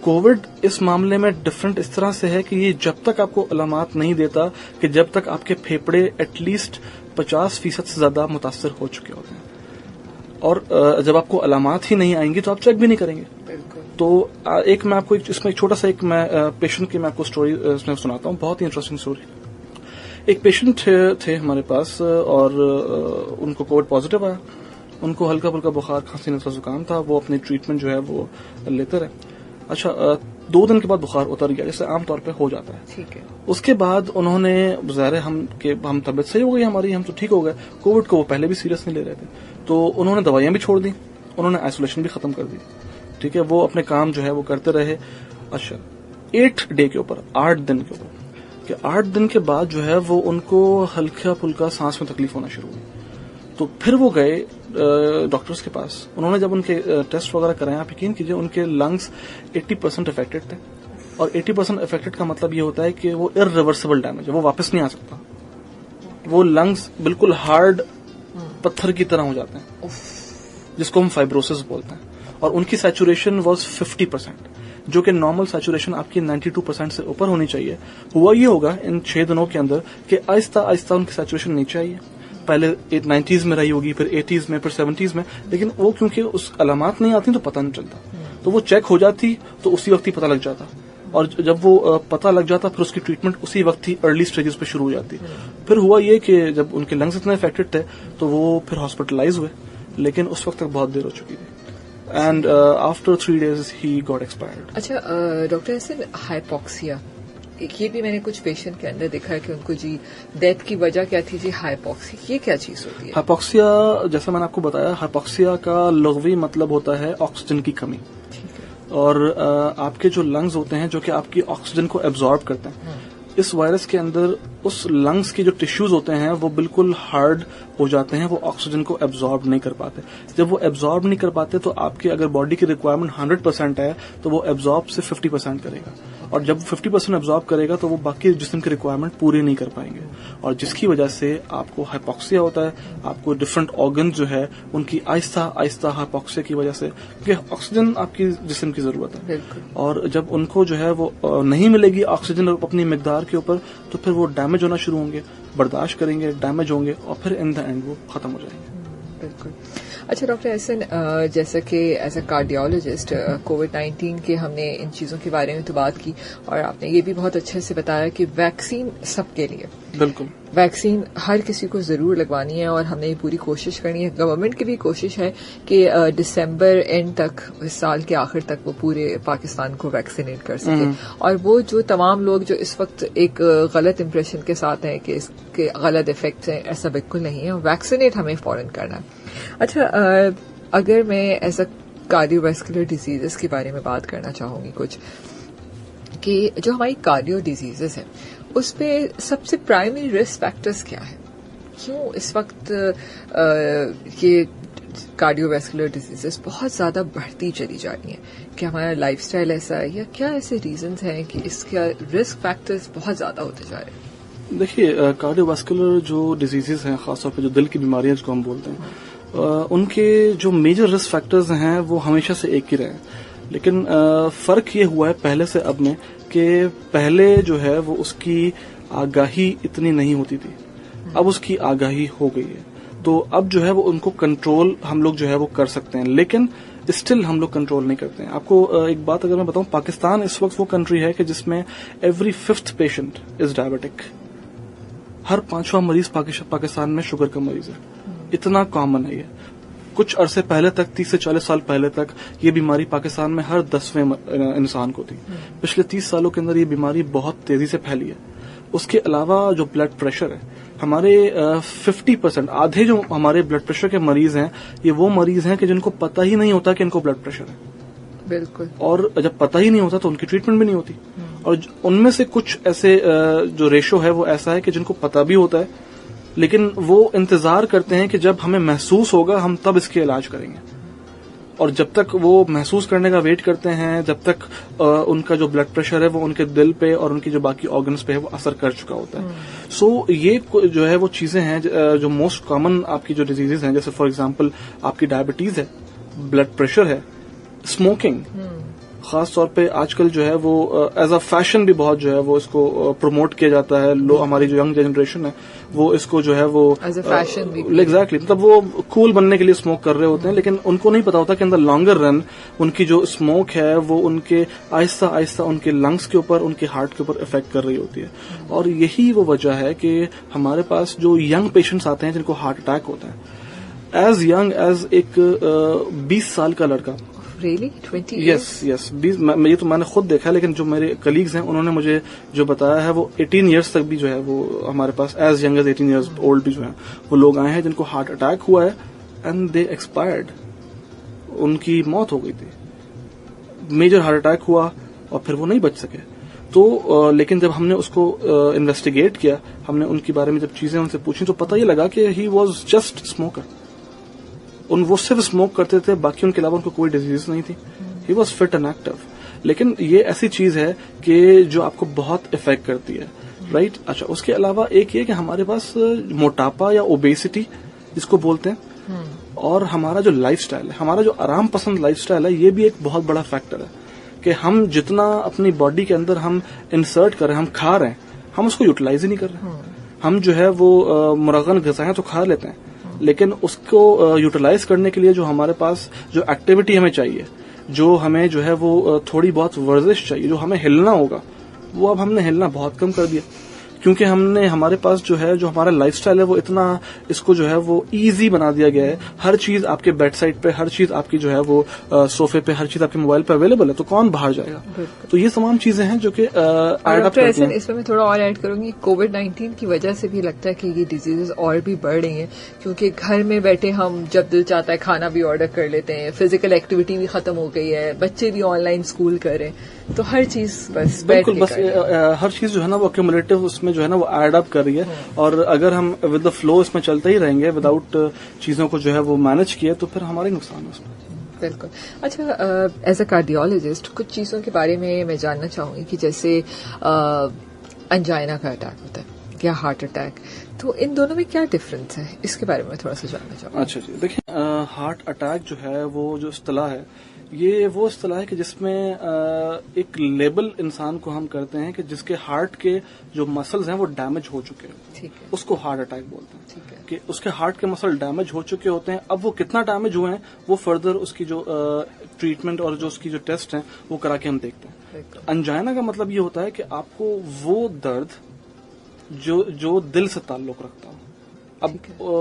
کووڈ اس معاملے میں ڈفرینٹ اس طرح سے ہے کہ یہ جب تک آپ کو علامات نہیں دیتا کہ جب تک آپ کے پھیپھڑے ایٹ لیسٹ 50% سے زیادہ متاثر ہو چکے ہوتے ہیں, اور جب آپ کو علامات ہی نہیں آئیں گی تو آپ چیک بھی نہیں کریں گے. تو ایک میں آپ کو اس میں ایک چھوٹا سا ایک میں پیشنٹ کی میں آپ کو اسٹوری اس میں سناتا ہوں, بہت ہی انٹرسٹنگ اسٹوری. ایک پیشنٹ تھے ہمارے پاس, اور ان کو کووڈ پازیٹیو آیا. ان کو ہلکا پھلکا بخار, کھانسی, نزلہ, زکام تھا. وہ اپنی ٹریٹمنٹ جو ہے وہ لیتے رہے. اچھا, 2 دن کے بعد بخار اتر گیا, جیسے عام طور پہ ہو جاتا ہے. ٹھیک ہے. اس کے بعد انہوں نے ظاہر ہم طبیعت صحیح ہو گئی ہماری, ہم تو ٹھیک ہو گئے. کووڈ کو وہ پہلے بھی سیریس نہیں لے رہے تھے, تو انہوں نے دوائیاں بھی چھوڑ دی, انہوں نے آئسولیشن بھی ختم کر دی. ٹھیک ہے, وہ اپنے کام جو ہے وہ کرتے رہے. اچھا, 8 ڈے کے اوپر, 8 دن کے اوپر, کہ 8 دن کے بعد جو ہے وہ ان کو ہلکا پھلکا سانس میں تکلیف ہونا شروع ہوئی. تو پھر وہ گئے ڈاکٹرز کے پاس. انہوں نے جب ان کے ٹیسٹ وغیرہ کرائے, آپ یقین کیجیے ان کے لنگس 80% افیکٹڈ تھے, اور 80% افیکٹڈ کا مطلب یہ ہوتا ہے کہ وہ ارریورسیبل ڈیمیج ہے, وہ واپس نہیں آ سکتا. وہ لنگس بالکل ہارڈ پتھر کی طرح ہو جاتے ہیں, جس کو ہم فائبروسس بولتے ہیں. اور ان کی سیچوریشن واز 50%, جو کہ نارمل سیچوریشن آپ کی 92% سے اوپر ہونی چاہیے. ہوا یہ ہوگا ان 6 دنوں کے اندر کہ آہستہ آہستہ ان کی سیچوریشن نیچے آئی ہے. پہلے 90s میں رہی ہوگی, پھر 80s میں, پھر 70s میں, لیکن وہ کیونکہ اس علامات نہیں آتی تو پتہ نہیں چلتا, تو وہ چیک ہو جاتی تو اسی وقت ہی پتہ لگ جاتا. اور جب وہ پتہ لگ جاتا پھر اس کی ٹریٹمنٹ اسی وقت ہی ارلی سٹیجز پہ شروع ہو جاتی. پھر ہوا یہ کہ جب ان کے لنگس اتنے افیکٹڈ تھے تو وہ پھر ہاسپٹلائز ہوئے, لیکن اس وقت تک بہت دیر ہو چکی تھی. And after 3 days he got expired. اچھا ڈاکٹر حسن, ہائپوکسیا, یہ بھی میں نے کچھ پیشنٹ کے اندر دیکھا ہے کہ ان کو جی ڈیتھ کی وجہ کیا تھی, جی ہائپوکسی, یہ کیا چیز ہوتی ہے؟ ہائپوکسیا, جیسے میں نے آپ کو بتایا, ہائپوکسیا کا لغوی مطلب ہوتا ہے آکسیجن کی کمی. اور آپ کے جو لنگز ہوتے ہیں جو کہ آپ کی آکسیجن کو ایبزارب کرتے ہیں, اس وائرس کے اندر اس لنگز کے جو ٹیشوز ہوتے ہیں وہ بالکل ہارڈ ہو جاتے ہیں, وہ آکسیجن کو ایبزارب نہیں کر پاتے. جب وہ ایبزارب نہیں کر پاتے تو آپ کی اگر باڈی کی ریکوائرمنٹ 100% ہے تو وہ ایبزارب سے 50% کرے گا, اور جب 50% ایبزارب کرے گا تو وہ باقی جسم کی ریکوائرمنٹ پوری نہیں کر پائیں گے, اور جس کی وجہ سے آپ کو ہائپوکسیا ہوتا ہے. آپ کو ڈفرنٹ آرگن جو ہے ان کی آہستہ آہستہ ہائپوکسیا کی وجہ سے, کیونکہ آکسیجن آپ کی جسم کی ضرورت ہے, اور جب ان کو جو ہے وہ نہیں ملے گی آکسیجن اپنی مقدار کے اوپر, تو پھر وہ ڈیمیج ہونا شروع ہوں گے, برداشت کریں گے, ڈیمیج ہوں گے, اور پھر ان دا اینڈ وہ ختم ہو جائیں گے. بالکل. اچھا ڈاکٹر احسن, جیسا کہ ایز اے کارڈیالوجسٹ کووڈ-19 کے ہم نے ان چیزوں کے بارے میں تو بات کی, اور آپ نے یہ بھی بہت اچھے سے بتایا کہ ویکسین سب کے لیے, بالکل ویکسین ہر کسی کو ضرور لگوانی ہے, اور ہم نے یہ پوری کوشش کرنی ہے. گورنمنٹ کی بھی کوشش ہے کہ دسمبر اینڈ تک, اس سال کے آخر تک وہ پورے پاکستان کو ویکسینیٹ کر سکے. اور وہ جو تمام لوگ جو اس وقت ایک غلط امپریشن کے ساتھ ہیں کہ اس کے غلط افیکٹس ہیں, ایسا بالکل نہیں ہے. ویکسینیٹ ہمیں فوراً کرنا ہے. اچھا, اگر میں ایز اے کارڈیوویسکولر ڈیزیزز کے بارے میں بات کرنا چاہوں گی کچھ، کہ جو ہماری کارڈیو ڈیزیزز ہیں اس پہ سب سے پرائمری رسک فیکٹرز کیا ہے؟ کیوں اس وقت یہ کارڈیو ویسکولر ڈیزیزز بہت زیادہ بڑھتی چلی جا رہی ہیں؟ کہ ہمارا لائف سٹائل ایسا ہے یا کیا ایسے ریزنز ہیں کہ اس کا رسک فیکٹرز بہت زیادہ ہوتے جا رہے ہیں؟ دیکھیے، کارڈیو واسکولر جو ڈیزیزز ہیں، خاص طور پہ جو دل کی بیماریاں جس کو ہم بولتے ہیں، ان کے جو میجر رسک فیکٹرز ہیں وہ ہمیشہ سے ایک ہی رہے ہیں، لیکن فرق یہ ہوا ہے پہلے سے اب میں کہ پہلے جو ہے وہ اس کی آگاہی اتنی نہیں ہوتی تھی، اب اس کی آگاہی ہو گئی ہے، تو اب جو ہے وہ ان کو کنٹرول ہم لوگ جو ہے وہ کر سکتے ہیں، لیکن اسٹل ہم لوگ کنٹرول نہیں کرتے ہیں۔ آپ کو ایک بات اگر میں بتاؤں، پاکستان اس وقت وہ کنٹری ہے کہ جس میں every 5th patient is diabetic, ہر 5واں مریض پاکستان میں شوگر کا مریض ہے، اتنا کامن ہے یہ۔ کچھ عرصے پہلے تک، 30 سے 40 سال پہلے تک، یہ بیماری پاکستان میں ہر 10ویں انسان کو تھی۔ پچھلے 30 سالوں کے اندر یہ بیماری بہت تیزی سے پھیلی ہے۔ اس کے علاوہ جو بلڈ پریشر ہے، ہمارے 50%، آدھے جو ہمارے بلڈ پریشر کے مریض ہیں، یہ وہ مریض ہیں کہ جن کو پتہ ہی نہیں ہوتا کہ ان کو بلڈ پریشر ہے۔ بالکل۔ اور جب پتہ ہی نہیں ہوتا تو ان کی ٹریٹمنٹ بھی نہیں ہوتی۔ اور ان میں سے کچھ ایسے جو ریشو ہے وہ ایسا ہے کہ جن کو پتہ بھی ہوتا ہے، لیکن وہ انتظار کرتے ہیں کہ جب ہمیں محسوس ہوگا ہم تب اس کے علاج کریں گے، اور جب تک وہ محسوس کرنے کا ویٹ کرتے ہیں، جب تک ان کا جو بلڈ پریشر ہے وہ ان کے دل پہ اور ان کی جو باقی آرگنز پہ ہے وہ اثر کر چکا ہوتا ہے۔ سو یہ جو ہے وہ چیزیں ہیں جو موسٹ کامن آپ کی جو ڈیزیزز ہیں، جیسے فار ایگزامپل آپ کی ڈائبٹیز ہے، بلڈ پریشر ہے، اسموکنگ، خاص طور پہ آج کل جو ہے وہ ایز اے فیشن بھی بہت جو ہے وہ اس کو پروموٹ کیا جاتا ہے، ہماری جو ینگ جنریشن ہے وہ اس کو جو ہے وہ ایگزیکٹلی، مطلب وہ کول بننے کے لیے اسموک کر رہے ہوتے ہیں، لیکن ان کو نہیں پتا ہوتا کہ ان دا لانگر رن ان کی جو اسموک ہے وہ ان کے آہستہ آہستہ ان کے لنگس کے اوپر، ان کے ہارٹ کے اوپر افیکٹ کر رہی ہوتی ہے۔ اور یہی وہ وجہ ہے کہ ہمارے پاس جو ینگ پیشنٹس آتے ہیں جن کو ہارٹ اٹیک ہوتا ہے، ایز ینگ ایز ایک 20 سال کا لڑکا، یس، یہ تو میں نے خود دیکھا ہے، لیکن جو میرے کلیگز ہیں انہوں نے مجھے جو بتایا ہے وہ 18 ایئرس تک بھی جو ہے وہ ہمارے پاس as young as 18 years old بھی جو ہیں وہ لوگ آئے ہیں جن کو ہارٹ اٹیک ہوا ہے اینڈ دے ایکسپائرڈ، ان کی موت ہو گئی تھی، میجر ہارٹ اٹیک ہوا اور پھر وہ نہیں بچ سکے۔ تو لیکن جب ہم نے اس کو انویسٹیگیٹ کیا، ہم نے ان کے بارے میں جب چیزیں ان سے پوچھی تو پتہ یہ لگا کہ ہی واز جسٹ اسموکر، وہ صرف اسموک کرتے تھے، باقی ان کے علاوہ ان کو کوئی ڈیزیز نہیں تھی، he was fit and active. لیکن یہ ایسی چیز ہے کہ جو آپ کو بہت افیکٹ کرتی ہے، رائٹ؟ اچھا، اس کے علاوہ ایک یہ کہ ہمارے پاس موٹاپا یا اوبیسٹی جس کو بولتے ہیں، اور ہمارا جو لائف سٹائل ہے، ہمارا جو آرام پسند لائف سٹائل ہے، یہ بھی ایک بہت بڑا فیکٹر ہے کہ ہم جتنا اپنی باڈی کے اندر ہم انسرٹ کر رہے ہیں، ہم کھا رہے ہیں، ہم اس کو یوٹیلائز ہی نہیں کر رہے۔ ہم جو ہے وہ مرغن غذائیں تو کھا لیتے ہیں، لیکن اس کو یوٹیلائز کرنے کے لیے جو ہمارے پاس جو ایکٹیویٹی ہمیں چاہیے، جو ہمیں جو ہے وہ تھوڑی بہت ورزش چاہیے، جو ہمیں ہلنا ہوگا، وہ اب ہم نے ہلنا بہت کم کر دیا، کیونکہ ہمارے پاس جو ہے جو ہمارا لائف سٹائل ہے وہ اتنا اس کو جو ہے وہ ایزی بنا دیا گیا ہے، ہر چیز آپ کے بیڈ سائڈ پہ، ہر چیز آپ کی جو ہے وہ صوفے پہ، ہر چیز آپ کے موبائل پہ اویلیبل ہے، تو کون باہر جائے گا؟ تو یہ تمام چیزیں ہیں جو کہ ایڈ اپ کرتی ہیں۔ اس میں تھوڑا اور ایڈ کروں گی، کووڈ-19 کی وجہ سے بھی لگتا ہے کہ یہ ڈیزیزز اور بھی بڑھ رہی ہیں، کیونکہ گھر میں بیٹھے ہم جب دل چاہتا ہے کھانا بھی آرڈر کر لیتے ہیں، فزیکل ایکٹیویٹی بھی ختم ہو گئی ہے، بچے بھی آن لائن اسکول کر رہے ہیں، تو ہر چیز بس بالکل، بس ہر چیز جو ہے نا وہ ایکومولیٹو اس میں جو ہے نا وہ ایڈ اپ کر رہی ہے، اور اگر ہم ود دا فلو اس میں چلتے ہی رہیں گے ود آؤٹ چیزوں کو جو ہے وہ مینج کیے تو پھر ہمارے نقصان ہے اس میں۔ بالکل۔ اچھا، ایز اے کارڈیولوجسٹ کچھ چیزوں کے بارے میں جاننا چاہوں گی کہ جیسے انجائنا کا اٹیک ہوتا ہے یا ہارٹ اٹیک، تو ان دونوں میں کیا ڈفرنس ہے، اس کے بارے میں تھوڑا سا جاننا چاہوں گی۔ اچھا جی، دیکھیں، ہارٹ اٹیک جو ہے وہ جو اصطلاح ہے، یہ وہ اصطلاح ہے کہ جس میں ایک لیبل انسان کو ہم کرتے ہیں کہ جس کے ہارٹ کے جو مسلز ہیں وہ ڈیمیج ہو چکے ہیں، اس کو ہارٹ اٹیک بولتے ہیں، کہ اس کے ہارٹ کے مسل ڈیمیج ہو چکے ہوتے ہیں۔ اب وہ کتنا ڈیمیج ہوئے ہیں وہ فردر اس کی جو ٹریٹمنٹ اور جو اس کی جو ٹیسٹ ہیں وہ کرا کے ہم دیکھتے ہیں۔ انجائنا کا مطلب یہ ہوتا ہے کہ آپ کو وہ درد جو دل سے تعلق رکھتا ہو، اب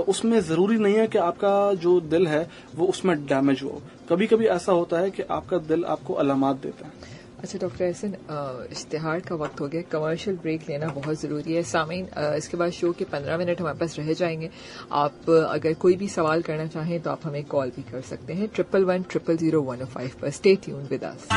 اس میں ضروری نہیں ہے کہ آپ کا جو دل ہے وہ اس میں ڈیمیج ہو، کبھی کبھی ایسا ہوتا ہے کہ آپ کا دل آپ کو علامات دیتا ہے، اچھا ڈاکٹر احسن، اشتہار کا وقت ہو گیا، کمرشل بریک لینا بہت ضروری ہے. سامعین، اس کے بعد شو کے 15 منٹ ہمارے پاس رہ جائیں گے. آپ اگر کوئی بھی سوال کرنا چاہیں تو آپ ہمیں کال بھی کر سکتے ہیں 1110000105 پر. Stay tuned with us.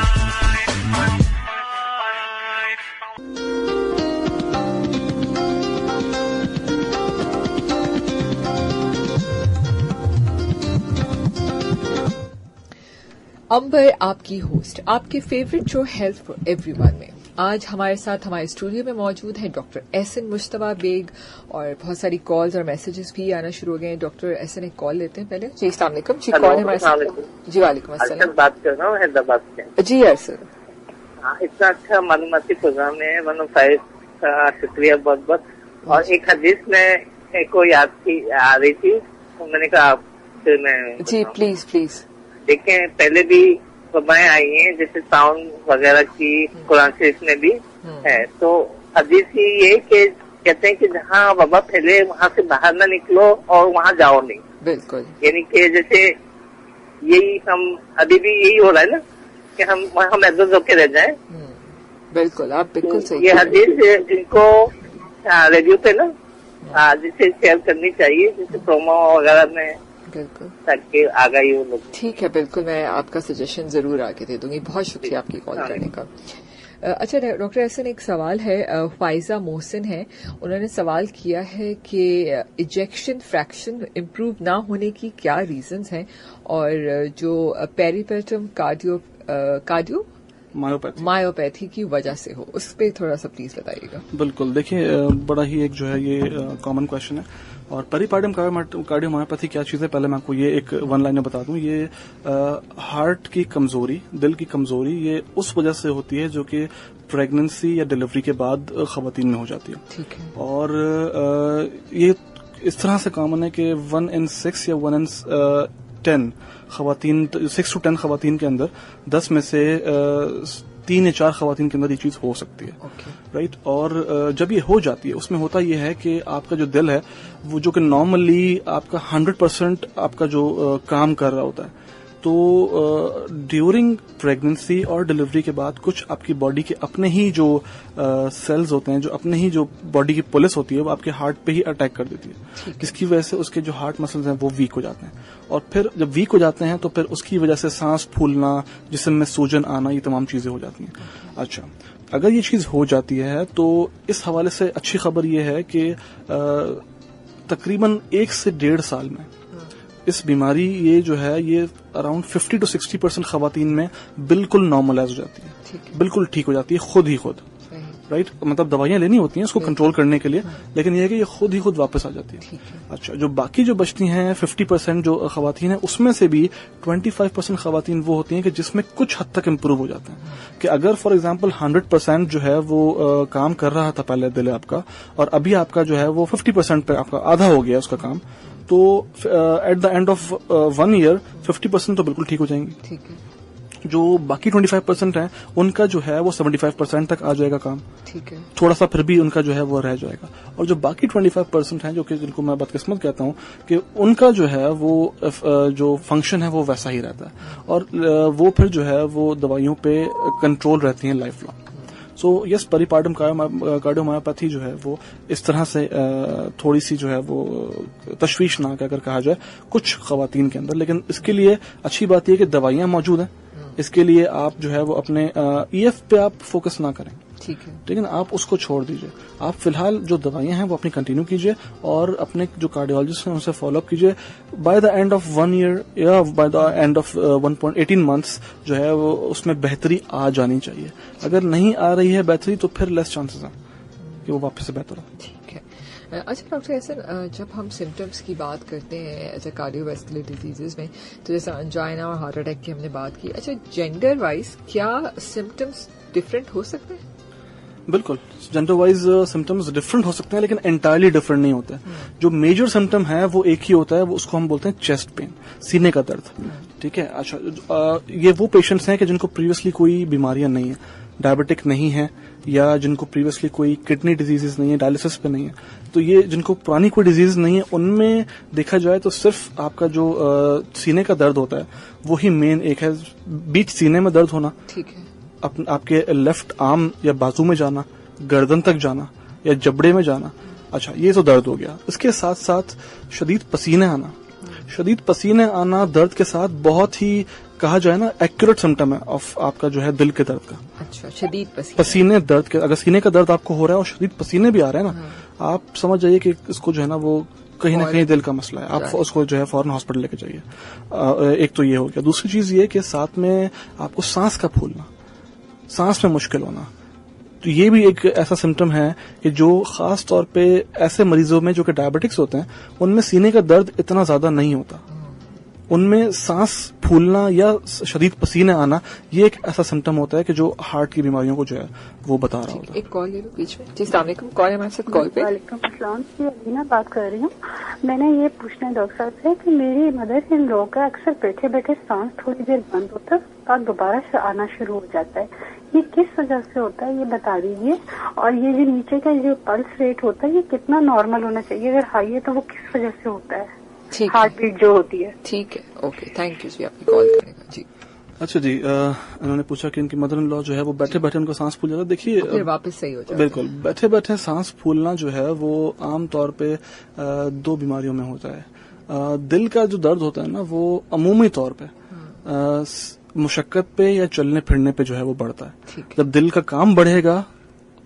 Amber آپ کی ہوسٹ، آپ کے favourite show health for everyone میں آج ہمارے ساتھ ہمارے اسٹوڈیو میں موجود ہیں ڈاکٹر احسن مشتبہ بیگ، اور بہت ساری کالز اور میسیجز بھی آنا شروع ہو گئے ہیں. ڈاکٹر احسن ایک کال لیتے ہیں پہلے. جی السلام علیکم. جی کال ہے ہمارے ساتھ. جی وعلیکم السلام. بات کر رہا ہوں حیدرآباد سے. جی یار سر. اتنا اچھا معلوماتی پروگرام ہے 105 کا شکریہ بہت بہت. اور ایک حدیث میں کو یاد آ رہی تھی تو میں نے کہا آپ سے میں. جی پلیز پلیز. دیکھیں پہلے بھی وبائیں آئی ہیں جیسے ساؤنڈ وغیرہ کی، قرآن شریف میں بھی ہے. تو حدیث یہ کہ کہتے ہیں کہ جہاں وبا پھیلے وہاں سے باہر نہ نکلو اور وہاں جاؤ نہیں. بالکل. یعنی کہ جیسے یہی ہم ابھی بھی یہی ہو رہا ہے نا کہ ہم وہاں محدود ہو کے رہ جائیں. بالکل آپ بالکل صحیح. یہ حدیث جن کو ریڈیو پہ نا جسے شیئر کرنی چاہیے جیسے پرومو وغیرہ میں، بالکل تاکہ آگاہی ہو لوگ. ٹھیک ہے بالکل، میں آپ کا سجیشن ضرور آگے دے دوں گی. بہت شکریہ آپ کی کال کرنے کا. اچھا ڈاکٹر احسن، ایک سوال ہے. فائزہ محسن ہے، انہوں نے سوال کیا ہے کہ ایجیکشن فریکشن امپروو نہ ہونے کی کیا ریزنز ہیں، اور جو پیریپیٹم کارڈیو مایوپیتھی کی وجہ سے ہو، اس پہ تھوڑا سا پلیز بتائیے گا. بالکل. دیکھیے بڑا ہی ایک جو ہے یہ کامن کوشچن ہے. اور پیریپیٹم کارڈیو مایوپیتھی کیا چیز ہے، پہلے میں آپ کو یہ ایک ون لائن میں بتا دوں. یہ ہارٹ کی کمزوری، دل کی کمزوری، یہ اس وجہ سے ہوتی ہے جو کہ پریگننسی یا ڈلیوری کے بعد خواتین میں ہو جاتی ہے. ٹھیک ہے. اور یہ اس طرح سے کامن ہے کہ 1 in 6 یا 1 in 10 خواتین، 6 to 10 خواتین کے اندر 10 میں سے 3 یا 4 خواتین کے اندر یہ چیز ہو سکتی ہے. رائٹ. اور جب یہ ہو جاتی ہے اس میں ہوتا یہ ہے کہ آپ کا جو دل ہے وہ جو کہ نارملی آپ کا 100% آپ کا جو کام کر رہا ہوتا ہے، تو ڈیورنگ پریگننسی اور ڈلیوری کے بعد کچھ آپ کی باڈی کے اپنے ہی جو سیلز ہوتے ہیں، جو اپنے ہی جو باڈی کی پولیس ہوتی ہے، وہ آپ کے ہارٹ پہ ہی اٹیک کر دیتی ہے، جس کی وجہ سے اس کے جو ہارٹ مسلز ہیں وہ ویک ہو جاتے ہیں. اور پھر جب ویک ہو جاتے ہیں تو پھر اس کی وجہ سے سانس پھولنا، جسم میں سوجن آنا، یہ تمام چیزیں ہو جاتی ہیں. اچھا، اگر یہ چیز ہو جاتی ہے تو اس حوالے سے اچھی خبر یہ ہے کہ تقریباً 1 سے 1.5 سال میں اس بیماری یہ جو ہے یہ اراؤنڈ 50 to 60% خواتین میں بالکل نارملائز ہو جاتی ہے، بالکل ٹھیک ہو جاتی ہے خود ہی خود. رائٹ. مطلب دوائیاں لینی ہوتی ہیں اس کو کنٹرول کرنے کے لیے، لیکن یہ ہے کہ یہ خود ہی خود واپس آ جاتی ہے. اچھا، جو باقی جو بچتی ہیں 50% جو خواتین ہیں، اس میں سے بھی 25% خواتین وہ ہوتی ہیں کہ جس میں کچھ حد تک امپروو ہو جاتے ہیں. کہ اگر فار ایگزامپل 100% جو ہے وہ کام کر رہا تھا پہلے دل آپ کا، اور ابھی آپ کا جو ہے وہ 50% پہ آپ کا آدھا ہو گیا اس کا کام، تو at the end of 1 year 50% تو بالکل ٹھیک ہو جائیں گی. جو باقی 25% ہیں ان کا جو ہے وہ 75% تک آ جائے گا کام. ٹھیک ہے. تھوڑا سا پھر بھی ان کا جو ہے وہ رہ جائے گا. اور جو باقی 25% ہیں جو کہ جن کو میں بدقسمت کہتا ہوں کہ ان کا جو ہے وہ جو فنکشن ہے وہ ویسا ہی رہتا ہے، اور وہ پھر جو ہے وہ دوائیوں پہ کنٹرول رہتی ہیں لائف لانگ. سو یس، پیریپیٹم کارڈیو مایوپیتھی جو ہے وہ اس طرح سے تھوڑی سی جو ہے وہ تشویشناک اگر کہا جائے کچھ خواتین کے اندر. لیکن اس کے لیے اچھی بات یہ کہ دوائیاں موجود ہیں. اس کے لیے آپ جو ہے وہ اپنے ای ایف پہ آپ فوکس نہ کریں. ٹھیک ہے. لیکن آپ اس کو چھوڑ دیجئے. آپ فی الحال جو دوائیاں ہیں وہ اپنی کنٹینیو کیجئے، اور اپنے جو کارڈیولوجسٹ ہیں ان سے فالو اپ کیجئے. By the end of 1 year یا by the end of 1.18 months جو ہے وہ اس میں بہتری آ جانی چاہیے. اگر نہیں آ رہی ہے بہتری تو پھر لیس چانسز ہیں کہ وہ واپس سے بہتر ہو. ٹھیک ہے. اچھا ڈاکٹر احسن، جب ہم سمٹمس کی بات کرتے ہیں as a cardio vascular disease میں، تو جیسے انجائنا اور ہارٹ اٹیک کی ہم نے بات کی، اچھا جینڈر وائز کیا سمٹمس ڈفرینٹ ہو سکتے ہیں؟ بالکل، جینڈر وائز سمٹمز ڈفرنٹ ہو سکتے ہیں لیکن انٹائرلی ڈفرنٹ نہیں ہوتے. جو میجر سمٹم ہے وہ ایک ہی ہوتا ہے، وہ اس کو ہم بولتے ہیں چیسٹ پین، سینے کا درد. ٹھیک ہے. اچھا، یہ وہ پیشنٹس ہیں کہ جن کو پریویسلی کوئی بیماریاں نہیں ہیں، ڈائبٹک نہیں ہے، یا جن کو پریویسلی کوئی کڈنی ڈیزیز نہیں ہے، ڈائلسس پہ نہیں ہے. تو یہ جن کو پرانی کوئی ڈیزیز نہیں ہے ان میں دیکھا جائے تو صرف آپ کا جو سینے کا درد ہوتا ہے وہی مین ایک ہے، بیچ سینے میں درد ہونا. ٹھیک ہے. آپ کے لیفٹ آرم یا بازو میں جانا, گردن تک جانا یا جبڑے میں جانا. اچھا, یہ تو درد ہو گیا. اس کے ساتھ ساتھ شدید پسینے آنا. شدید پسینے آنا درد کے ساتھ بہت ہی کہا جائے نا ایکوریٹ سمٹم ہے آف آپ کا جو ہے دل کے درد کا. اچھا, شدید پسینے درد کے, اگر سینے کا درد آپ کو ہو رہا ہے اور شدید پسینے بھی آ رہے ہیں نا, آپ سمجھ جائیے کہ اس کو جو ہے نا وہ کہیں نہ کہیں دل کا مسئلہ ہے. آپ اس کو جو ہے فوراً ہاسپٹل لے کے جائیے. ایک تو یہ ہو گیا. دوسری چیز یہ کہ ساتھ میں آپ کو سانس کا پھولنا, سانس میں مشکل ہونا, تو یہ بھی ایک ایسا سمٹم ہے کہ جو خاص طور پہ ایسے مریضوں میں جو کہ ڈائبٹکس ہوتے ہیں ان میں سینے کا درد اتنا زیادہ نہیں ہوتا. ان میں سانس پھولنا یا شدید پسینے آنا یہ ایک ایسا سمٹم ہوتا ہے کہ جو ہارٹ کی بیماریوں کو جو ہے وہ بتا رہا ہوتا ہے. ایک کال لے لو بیچ میں. جی السلام علیکم, کال ہے ہمارے ساتھ کال پہ. وعلیکم السلام, جی ابینا بات کر رہی ہوں. میں نے یہ پوچھنا ہے ڈاکٹر صاحب سے کہ میری مدر ان لو کا اکثر بیٹھے بیٹھے سانس تھوڑی دیر بند ہوتا ہے اور دوبارہ سے آنا شروع ہو جاتا ہے. یہ کس وجہ سے ہوتا ہے یہ بتا دیجیے. اور یہ جو نیچے کا جو پلس ریٹ ہوتا ہے یہ کتنا نارمل ہونا چاہیے, اگر ہائی ہے تو وہ کس وجہ سے ہوتا ہے, ہارٹ بیٹ جو ہوتی ہے. ٹھیک ہے, اوکے, تھینک یو جی, آپ کی کال کرنے کا. جی اچھا جی, انہوں نے پوچھا کہ ان کی مدر ان لا جو ہے وہ بیٹھے بیٹھے ان کا سانس پھول جاتا ہے. دیکھیے پھر واپس صحیح ہو جاتا ہے. بالکل, بیٹھے بیٹھے سانس پھولنا جو ہے وہ عام طور پہ دو بیماریوں میں ہوتا ہے. دل کا جو درد ہوتا ہے نا وہ عمومی طور پہ مشقت پہ یا چلنے پھرنے پہ جو ہے وہ بڑھتا ہے. جب دل کا کام بڑھے گا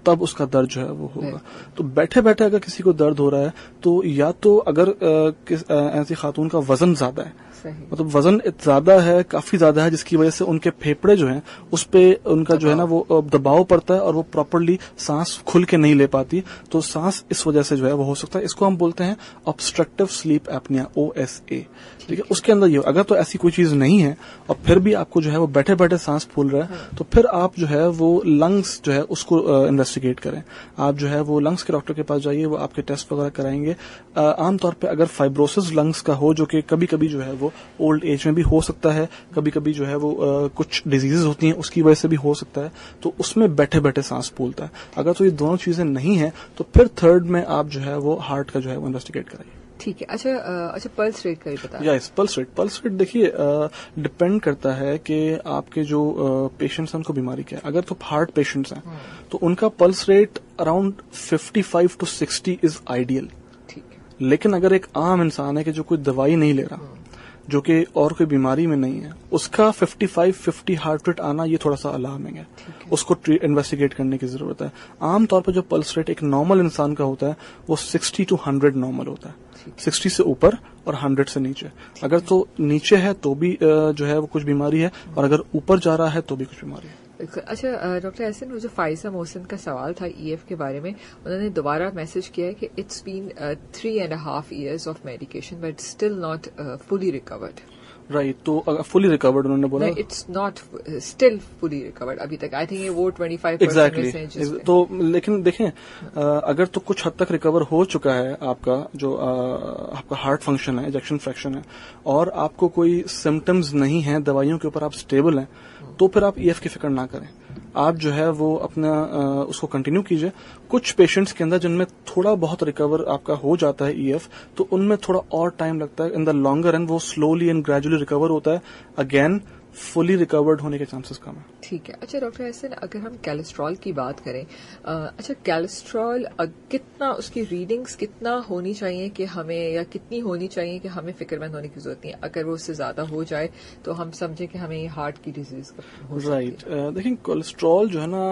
تب اس کا درد جو ہے وہ ہوگا. تو بیٹھے بیٹھے اگر کسی کو درد ہو رہا ہے تو یا تو اگر ایسی خاتون کا وزن زیادہ ہے, مطلب وزن زیادہ ہے, کافی زیادہ ہے, جس کی وجہ سے ان کے پھیپڑے جو ہیں اس پہ ان کا جو ہے نا وہ دباؤ پڑتا ہے اور وہ پراپرلی سانس کھل کے نہیں لے پاتی, تو سانس اس وجہ سے جو ہے وہ ہو سکتا ہے. اس کو ہم بولتے ہیں obstructive sleep apnea, OSA. ٹھیک ہے, اس کے اندر یہ اگر تو ایسی کوئی چیز نہیں ہے اور پھر بھی آپ کو جو ہے وہ بیٹھے بیٹھے سانس پھول رہا ہے تو پھر آپ جو ہے وہ لنگس جو ہے اس کو انویسٹیگیٹ کریں. آپ جو ہے وہ لنگس کے ڈاکٹر کے پاس جائیے, وہ آپ کے ٹیسٹ وغیرہ کرائیں گے. عام طور پہ اگر فائبروسس لنگس کا ہو, جو کہ کبھی کبھی جو ہے وہ اولڈ ایج میں بھی ہو سکتا ہے, کبھی کبھی جو ہے وہ کچھ ڈیزیز ہوتی ہیں اس کی وجہ سے بھی ہو سکتا ہے, تو اس میں بیٹھے بیٹھے سانس پھولتا ہے. اگر تو یہ دونوں چیزیں نہیں ہیں تو پھر تھرڈ میں آپ جو ہے وہ ہارٹ کا جو ہے وہ انویسٹیگیٹ کرائیے. ٹھیک ہے. اچھا, پلس ریٹ کا بھی بتا. یس, پلس ریٹ دیکھیے ڈپینڈ کرتا ہے کہ آپ کے جو پیشنٹس ہیں ان کو بیماری کیا ہے. اگر تو ہارٹ پیشنٹس ہیں تو ان کا pulse rate around 55 to 60 is ideal. لیکن اگر ایک عام انسان ہے کہ جو کوئی دوائی نہیں لے رہا, جو کہ اور کوئی بیماری میں نہیں ہے, اس کا 55-50 ہارٹ ریٹ آنا یہ تھوڑا سا الارمنگ ہے. اس کو انویسٹیگیٹ کرنے کی ضرورت ہے. عام طور پر جو پلس ریٹ ایک نارمل انسان کا ہوتا ہے وہ 60 to 100 نارمل ہوتا ہے. 60 سے اوپر اور 100 سے نیچے. اگر تو نیچے ہے تو بھی جو ہے وہ کچھ بیماری ہے, اور اگر اوپر جا رہا ہے تو بھی کچھ بیماری ہے. اچھا ڈاکٹر احسن, جو فائزہ محسن کا سوال تھا ای ایف کے بارے میں, انہوں نے دوبارہ میسج کیا ہے کہ it's been 3.5 years of medication but still not fully recovered. Right, تو فلی ریکورڈ انہوں نے بولا it's not still fully recovered ابھی تک. آئی تھنک یہ وہ 25% ایگزیکٹلی. تو لیکن دیکھیں اگر تو کچھ حد تک ریکور ہو چکا ہے آپ کا جو آپ کا ہارٹ فنکشن ہے, ایجیکشن فریکشن ہے, اور آپ کو کوئی سمٹمز نہیں ہیں, دوائیوں کے اوپر آپ اسٹیبل ہیں, تو پھر آپ ای ایف کی فکر نہ کریں. آپ جو ہے وہ اپنا اس کو کنٹینیو کیجئے. کچھ پیشنٹس کے اندر جن میں تھوڑا بہت ریکور آپ کا ہو جاتا ہے ای ایف, تو ان میں تھوڑا اور ٹائم لگتا ہے. ان دا لانگر اینڈ وہ سلولی اینڈ گریجولی ریکور ہوتا ہے. اگین فلی ریکورڈ ہونے کے چانسز کم ہیں. ٹھیک ہے. اچھا ڈاکٹر احسن, اگر ہم کیلسٹرول کی بات کریں, اچھا کیلسٹرول کتنا, اس کی ریڈنگز کتنا ہونی چاہیے کہ ہمیں, یا کتنی ہونی چاہیے کہ ہمیں فکر مند ہونے کی ضرورت نہیں ہے؟ اگر وہ اس سے زیادہ ہو جائے تو ہم سمجھیں کہ ہمیں یہ ہارٹ کی ڈیزیز ہو سکتی ہے. رائٹ. دیکھیں کولیسٹرول جو ہے نا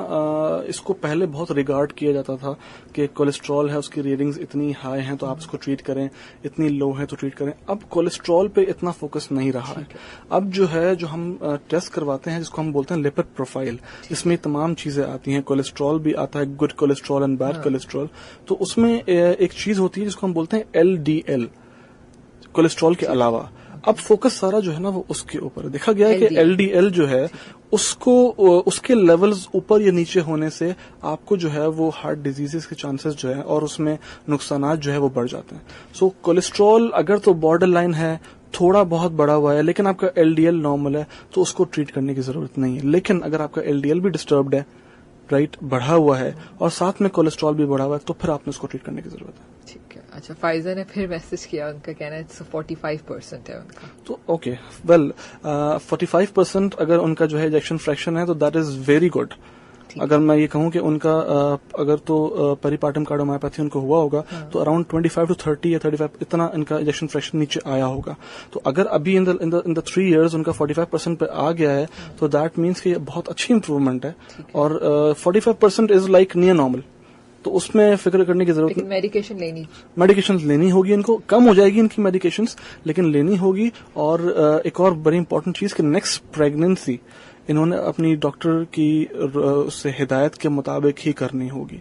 اس کو پہلے بہت ریگارڈ کیا جاتا تھا کہ کولیسٹرول ہے, اس کی ریڈنگز اتنی ہائی ہیں تو آپ اس کو ٹریٹ کریں, اتنی لو ہے تو ٹریٹ کریں. اب کولیسٹرول پہ اتنا فوکس نہیں رہا ہے. اب جو ہے جو ہم ٹیسٹ کرواتے ہیں جس کو ہم بولتے ہیں لپڈ پروفائل, جس میں تمام چیزیں آتی ہیں. کولیسٹرول بھی آتا ہے, good cholesterol and bad cholesterol. تو اس میں ایک چیز ہوتی ہے جس کو ہم بولتے ہیں LDL, کولیسٹرول کے علاوہ. اب فوکس سارا جو ہے نا وہ اس کے اوپر دیکھا گیا ہے کہ LDL جو ہے اس کے لیولز اوپر یا نیچے ہونے سے آپ کو جو ہے وہ ہارٹ ڈیزیز کے چانسز جو ہے اور اس میں نقصانات جو ہے وہ بڑھ جاتے ہیں. سو کولیسٹرول اگر تو بارڈر لائن ہے, تھوڑا بہت بڑا ہوا ہے, لیکن آپ کا LDL نارمل ہے تو اس کو ٹریٹ کرنے کی ضرورت نہیں ہے. لیکن اگر آپ کا LDL بھی ڈسٹربڈ ہے, رائٹ, بڑھا ہوا ہے, اور ساتھ میں کولیسٹرول بھی بڑھا ہوا ہے, تو پھر آپ نے اس کو ٹریٹ کرنے کی ضرورت ہے. ٹھیک ہے. اچھا فائزہ نے پھر میسج کیا, ان کا کہنا ہے 45% ہے ان کا. تو اوکے ویل 45% اگر ان کا جو ہے ایجیکشن فریکشن ہے تو دیٹ از ویری گڈ. اگر میں یہ کہوں کہ ان کا اگر تو پیری پارٹم کارڈومایوپیتھی ان کو ہوا ہوگا تو اراؤنڈ 25 to 30 یا 35 اتنا ان کا ایجیکشن فریکشن نیچے آیا ہوگا. تو اگر ابھی ان دا 3 years ان کا 45% پہ آ گیا ہے تو دیٹ مینس کہ یہ بہت اچھی امپروومنٹ ہے. اور 45% از لائک نیئر نارمل, تو اس میں فکر کرنے کی ضرورت نہیں. میڈیکیشن لینی ہوگی, ان کو کم ہو جائے گی ان کی میڈیکیشنز, لیکن لینی ہوگی. اور ایک اور بڑی امپورٹنٹ چیز کہ نیکسٹ پریگنینسی انہوں نے اپنی ڈاکٹر کی سے ہدایت کے مطابق ہی کرنی ہوگی,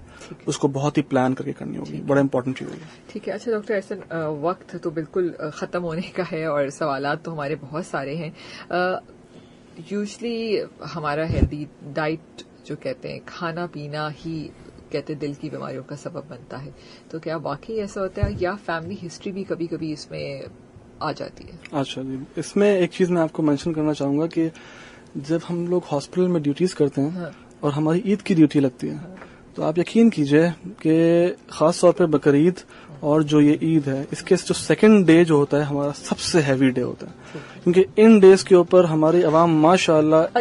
اس کو بہت ہی پلان کر کے کرنی ہوگی. بڑا امپورٹنٹ چیز ہوگی. ٹھیک ہے. اچھا ڈاکٹر احسن, وقت تو بالکل ختم ہونے کا ہے اور سوالات تو ہمارے بہت سارے ہیں. یوزلی ہمارا ہیلدی ڈائٹ جو کہتے ہیں, کھانا پینا ہی کہتے دل کی بیماریوں کا سبب بنتا ہے, تو کیا واقعی ایسا ہوتا ہے یا فیملی ہسٹری بھی کبھی کبھی اس میں آ جاتی ہے؟ اچھا جی, اس میں ایک چیز میں آپ کو مینشن کرنا چاہوں گا کہ جب ہم لوگ ہاسپٹل میں ڈیوٹیز کرتے ہیں اور ہماری عید کی ڈیوٹی لگتی ہے, تو آپ یقین کیجئے کہ خاص طور پہ بقرعید اور جو یہ عید ہے, اس کے جو سیکنڈ ڈے جو ہوتا ہے ہمارا سب سے ہیوی ڈے ہوتا ہے, کیونکہ ان ڈیز کے اوپر ہماری عوام ماشاء اللہ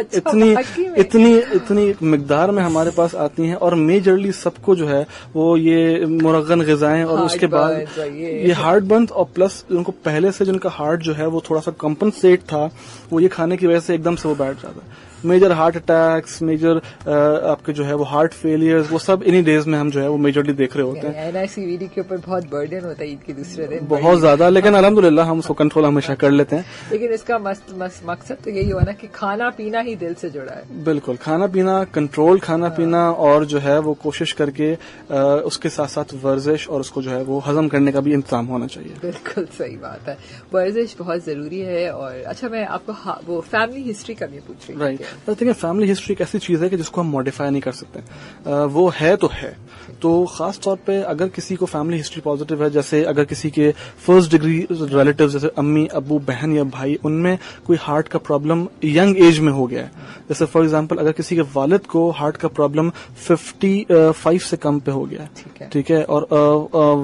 اتنی مقدار میں ہمارے پاس آتی ہیں, اور میجرلی سب کو جو ہے وہ یہ مرغن غذائیں, اور اس کے بعد یہ ہارٹ بند, اور پلس ان کو پہلے سے جن کا ہارٹ جو ہے وہ تھوڑا سا کمپنسیٹ تھا, وہ یہ کھانے کی وجہ سے ایک دم سے وہ بیٹھ جاتا ہے. میجر ہارٹ اٹیکس, میجر آپ کے جو ہے وہ ہارٹ فیلئرز, وہ سب انہی ڈیز میں ہم جو ہے وہ میجرلی دیکھ رہے ہوتے ہیں. NICVD کے اوپر بہت برڈن ہوتا ہے عید کے دوسرے دن, بہت زیادہ, لیکن الحمدللہ ہم اس کو کنٹرول ہمیشہ کر لیتے ہیں. لیکن اس کا مقصد تو یہی ہوا نا کہ کھانا پینا ہی دل سے جڑا ہے. بالکل, کھانا پینا, کنٹرول کھانا پینا, اور جو ہے وہ کوشش کر کے اس کے ساتھ ساتھ ورزش, اور اس کو جو ہے وہ ہضم کرنے کا بھی انتظام ہونا چاہیے. بالکل صحیح بات ہے, ورزش بہت ضروری ہے. اور اچھا میں آپ کو وہ فیملی ہسٹری کا بھی پوچھ رہی ہوں. دیکھیں فیملی ہسٹری ایک ایسی چیز ہے کہ جس کو ہم ماڈیفائی نہیں کر سکتے, وہ ہے تو ہے. تو خاص طور پہ اگر کسی کو فیملی ہسٹری پازیٹیو ہے, جیسے اگر کسی کے فرسٹ ڈگری ریلیٹیو جیسے امی ابو بہن یا بھائی, ان میں کوئی ہارٹ کا پرابلم ینگ ایج میں ہو گیا ہے, جیسے فار ایگزامپل اگر کسی کے والد کو ہارٹ کا پرابلم 55 سے کم پہ ہو گیا ہے, ٹھیک ہے, اور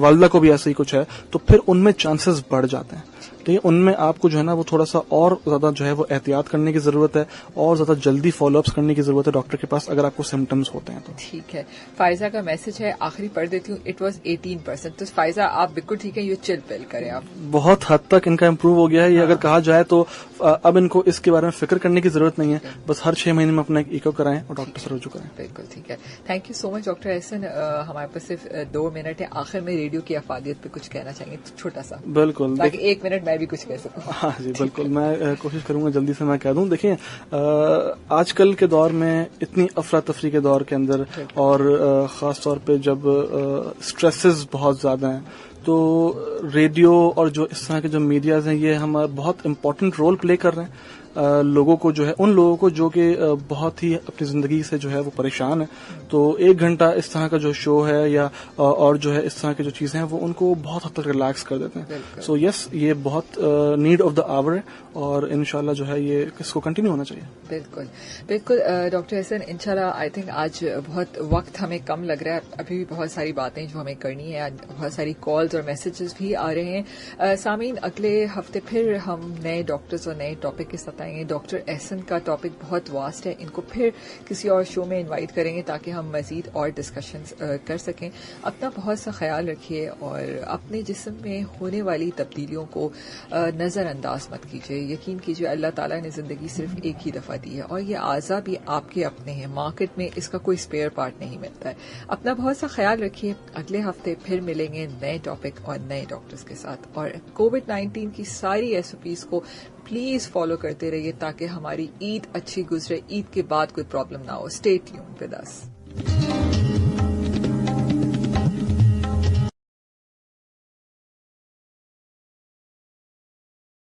والدہ کو بھی ایسا ہی کچھ ہے, تو پھر ان میں چانسز بڑھ جاتے ہیں. ٹھیک ہے, ان میں آپ کو جو ہے نا وہ تھوڑا سا اور زیادہ جو ہے وہ احتیاط کرنے کی ضرورت ہے, اور زیادہ جلدی فالو اپس کرنے کی ضرورت ہے ڈاکٹر کے پاس اگر آپ کو سمٹمز ہوتے ہیں تو. ٹھیک ہے, فائزہ کا میسج ہے, آخری پڑھ دیتی ہوں. It was 18%. تو فائزہ آپ بالکل ٹھیک ہے, یہ چل پل کریں آپ. بہت حد تک ان کا امپروو ہو گیا ہے. یہ اگر کہا جائے تو اب ان کو اس کے بارے میں فکر کرنے کی ضرورت نہیں ہے, بس ہر 6 مہینے میں اپنا ایک ایکو کرائیں اور ڈاکٹر سے رجوع کریں. بالکل ٹھیک ہے. Thank you so much doctor Ahsan. ہمارے پاس صرف 2 منٹ ہے, آخر میں ریڈیو کی افادیت پہ کچھ کہنا چاہیں گے چھوٹا سا؟ بالکل, تاکہ 1 منٹ میں بھی کچھ کہہ سکوں. ہاں جی بالکل, میں کوشش کروں گا جلدی سے میں کہہ دوں. دیکھیں آج کل کے دور میں اتنی افراتفری کے دور کے اندر, اور خاص طور پہ جب اسٹریسز بہت زیادہ ہیں, تو ریڈیو اور جو اس طرح کے جو میڈیاز ہیں یہ ہمارا بہت امپورٹنٹ رول پلے کر رہے ہیں. لوگوں کو جو ہے, ان لوگوں کو جو کہ بہت ہی اپنی زندگی سے جو ہے وہ پریشان ہے, تو 1 گھنٹہ اس طرح کا جو شو ہے یا اور جو ہے اس طرح کی جو چیزیں ہیں وہ ان کو بہت حد تک ریلیکس کر دیتے ہیں. سو یس, یہ بہت نیڈ آف دا آور ہے, اور انشاءاللہ جو ہے یہ اس کو کنٹینیو ہونا چاہیے. بالکل بالکل ڈاکٹر حسن, انشاءاللہ آئی تھنک آج بہت وقت ہمیں کم لگ رہا ہے, ابھی بھی بہت ساری باتیں جو ہمیں کرنی ہے, بہت ساری کالز اور میسیجز بھی آ رہے ہیں. سامعین, اگلے ہفتے پھر ہم نئے ڈاکٹرز اور نئے ٹاپک کے ساتھ آئیں گے. ڈاکٹر احسن کا ٹاپک بہت واسٹ ہے, ان کو پھر کسی اور شو میں انوائٹ کریں گے تاکہ ہم مزید اور ڈسکشنز کر سکیں. اپنا بہت سا خیال رکھیے, اور اپنے جسم میں ہونے والی تبدیلیوں کو نظر انداز مت کیجیے. یقین کیجیے اللہ تعالیٰ نے زندگی صرف ایک ہی دفعہ دی ہے, اور یہ اعضاء بھی آپ کے اپنے ہیں, مارکیٹ میں اس کا کوئی اسپیئر پارٹ نہیں ملتا ہے. اپنا بہت سا خیال رکھیے. اگلے ہفتے پھر ملیں گے نئے ٹاپک اور نئے ڈاکٹرز کے ساتھ, اور COVID-19 کی ساری SOPs کو پلیز فالو کرتے رہیے تاکہ ہماری عید اچھی گزرے, عید کے بعد کوئی پرابلم نہ ہو. Stay tuned with us.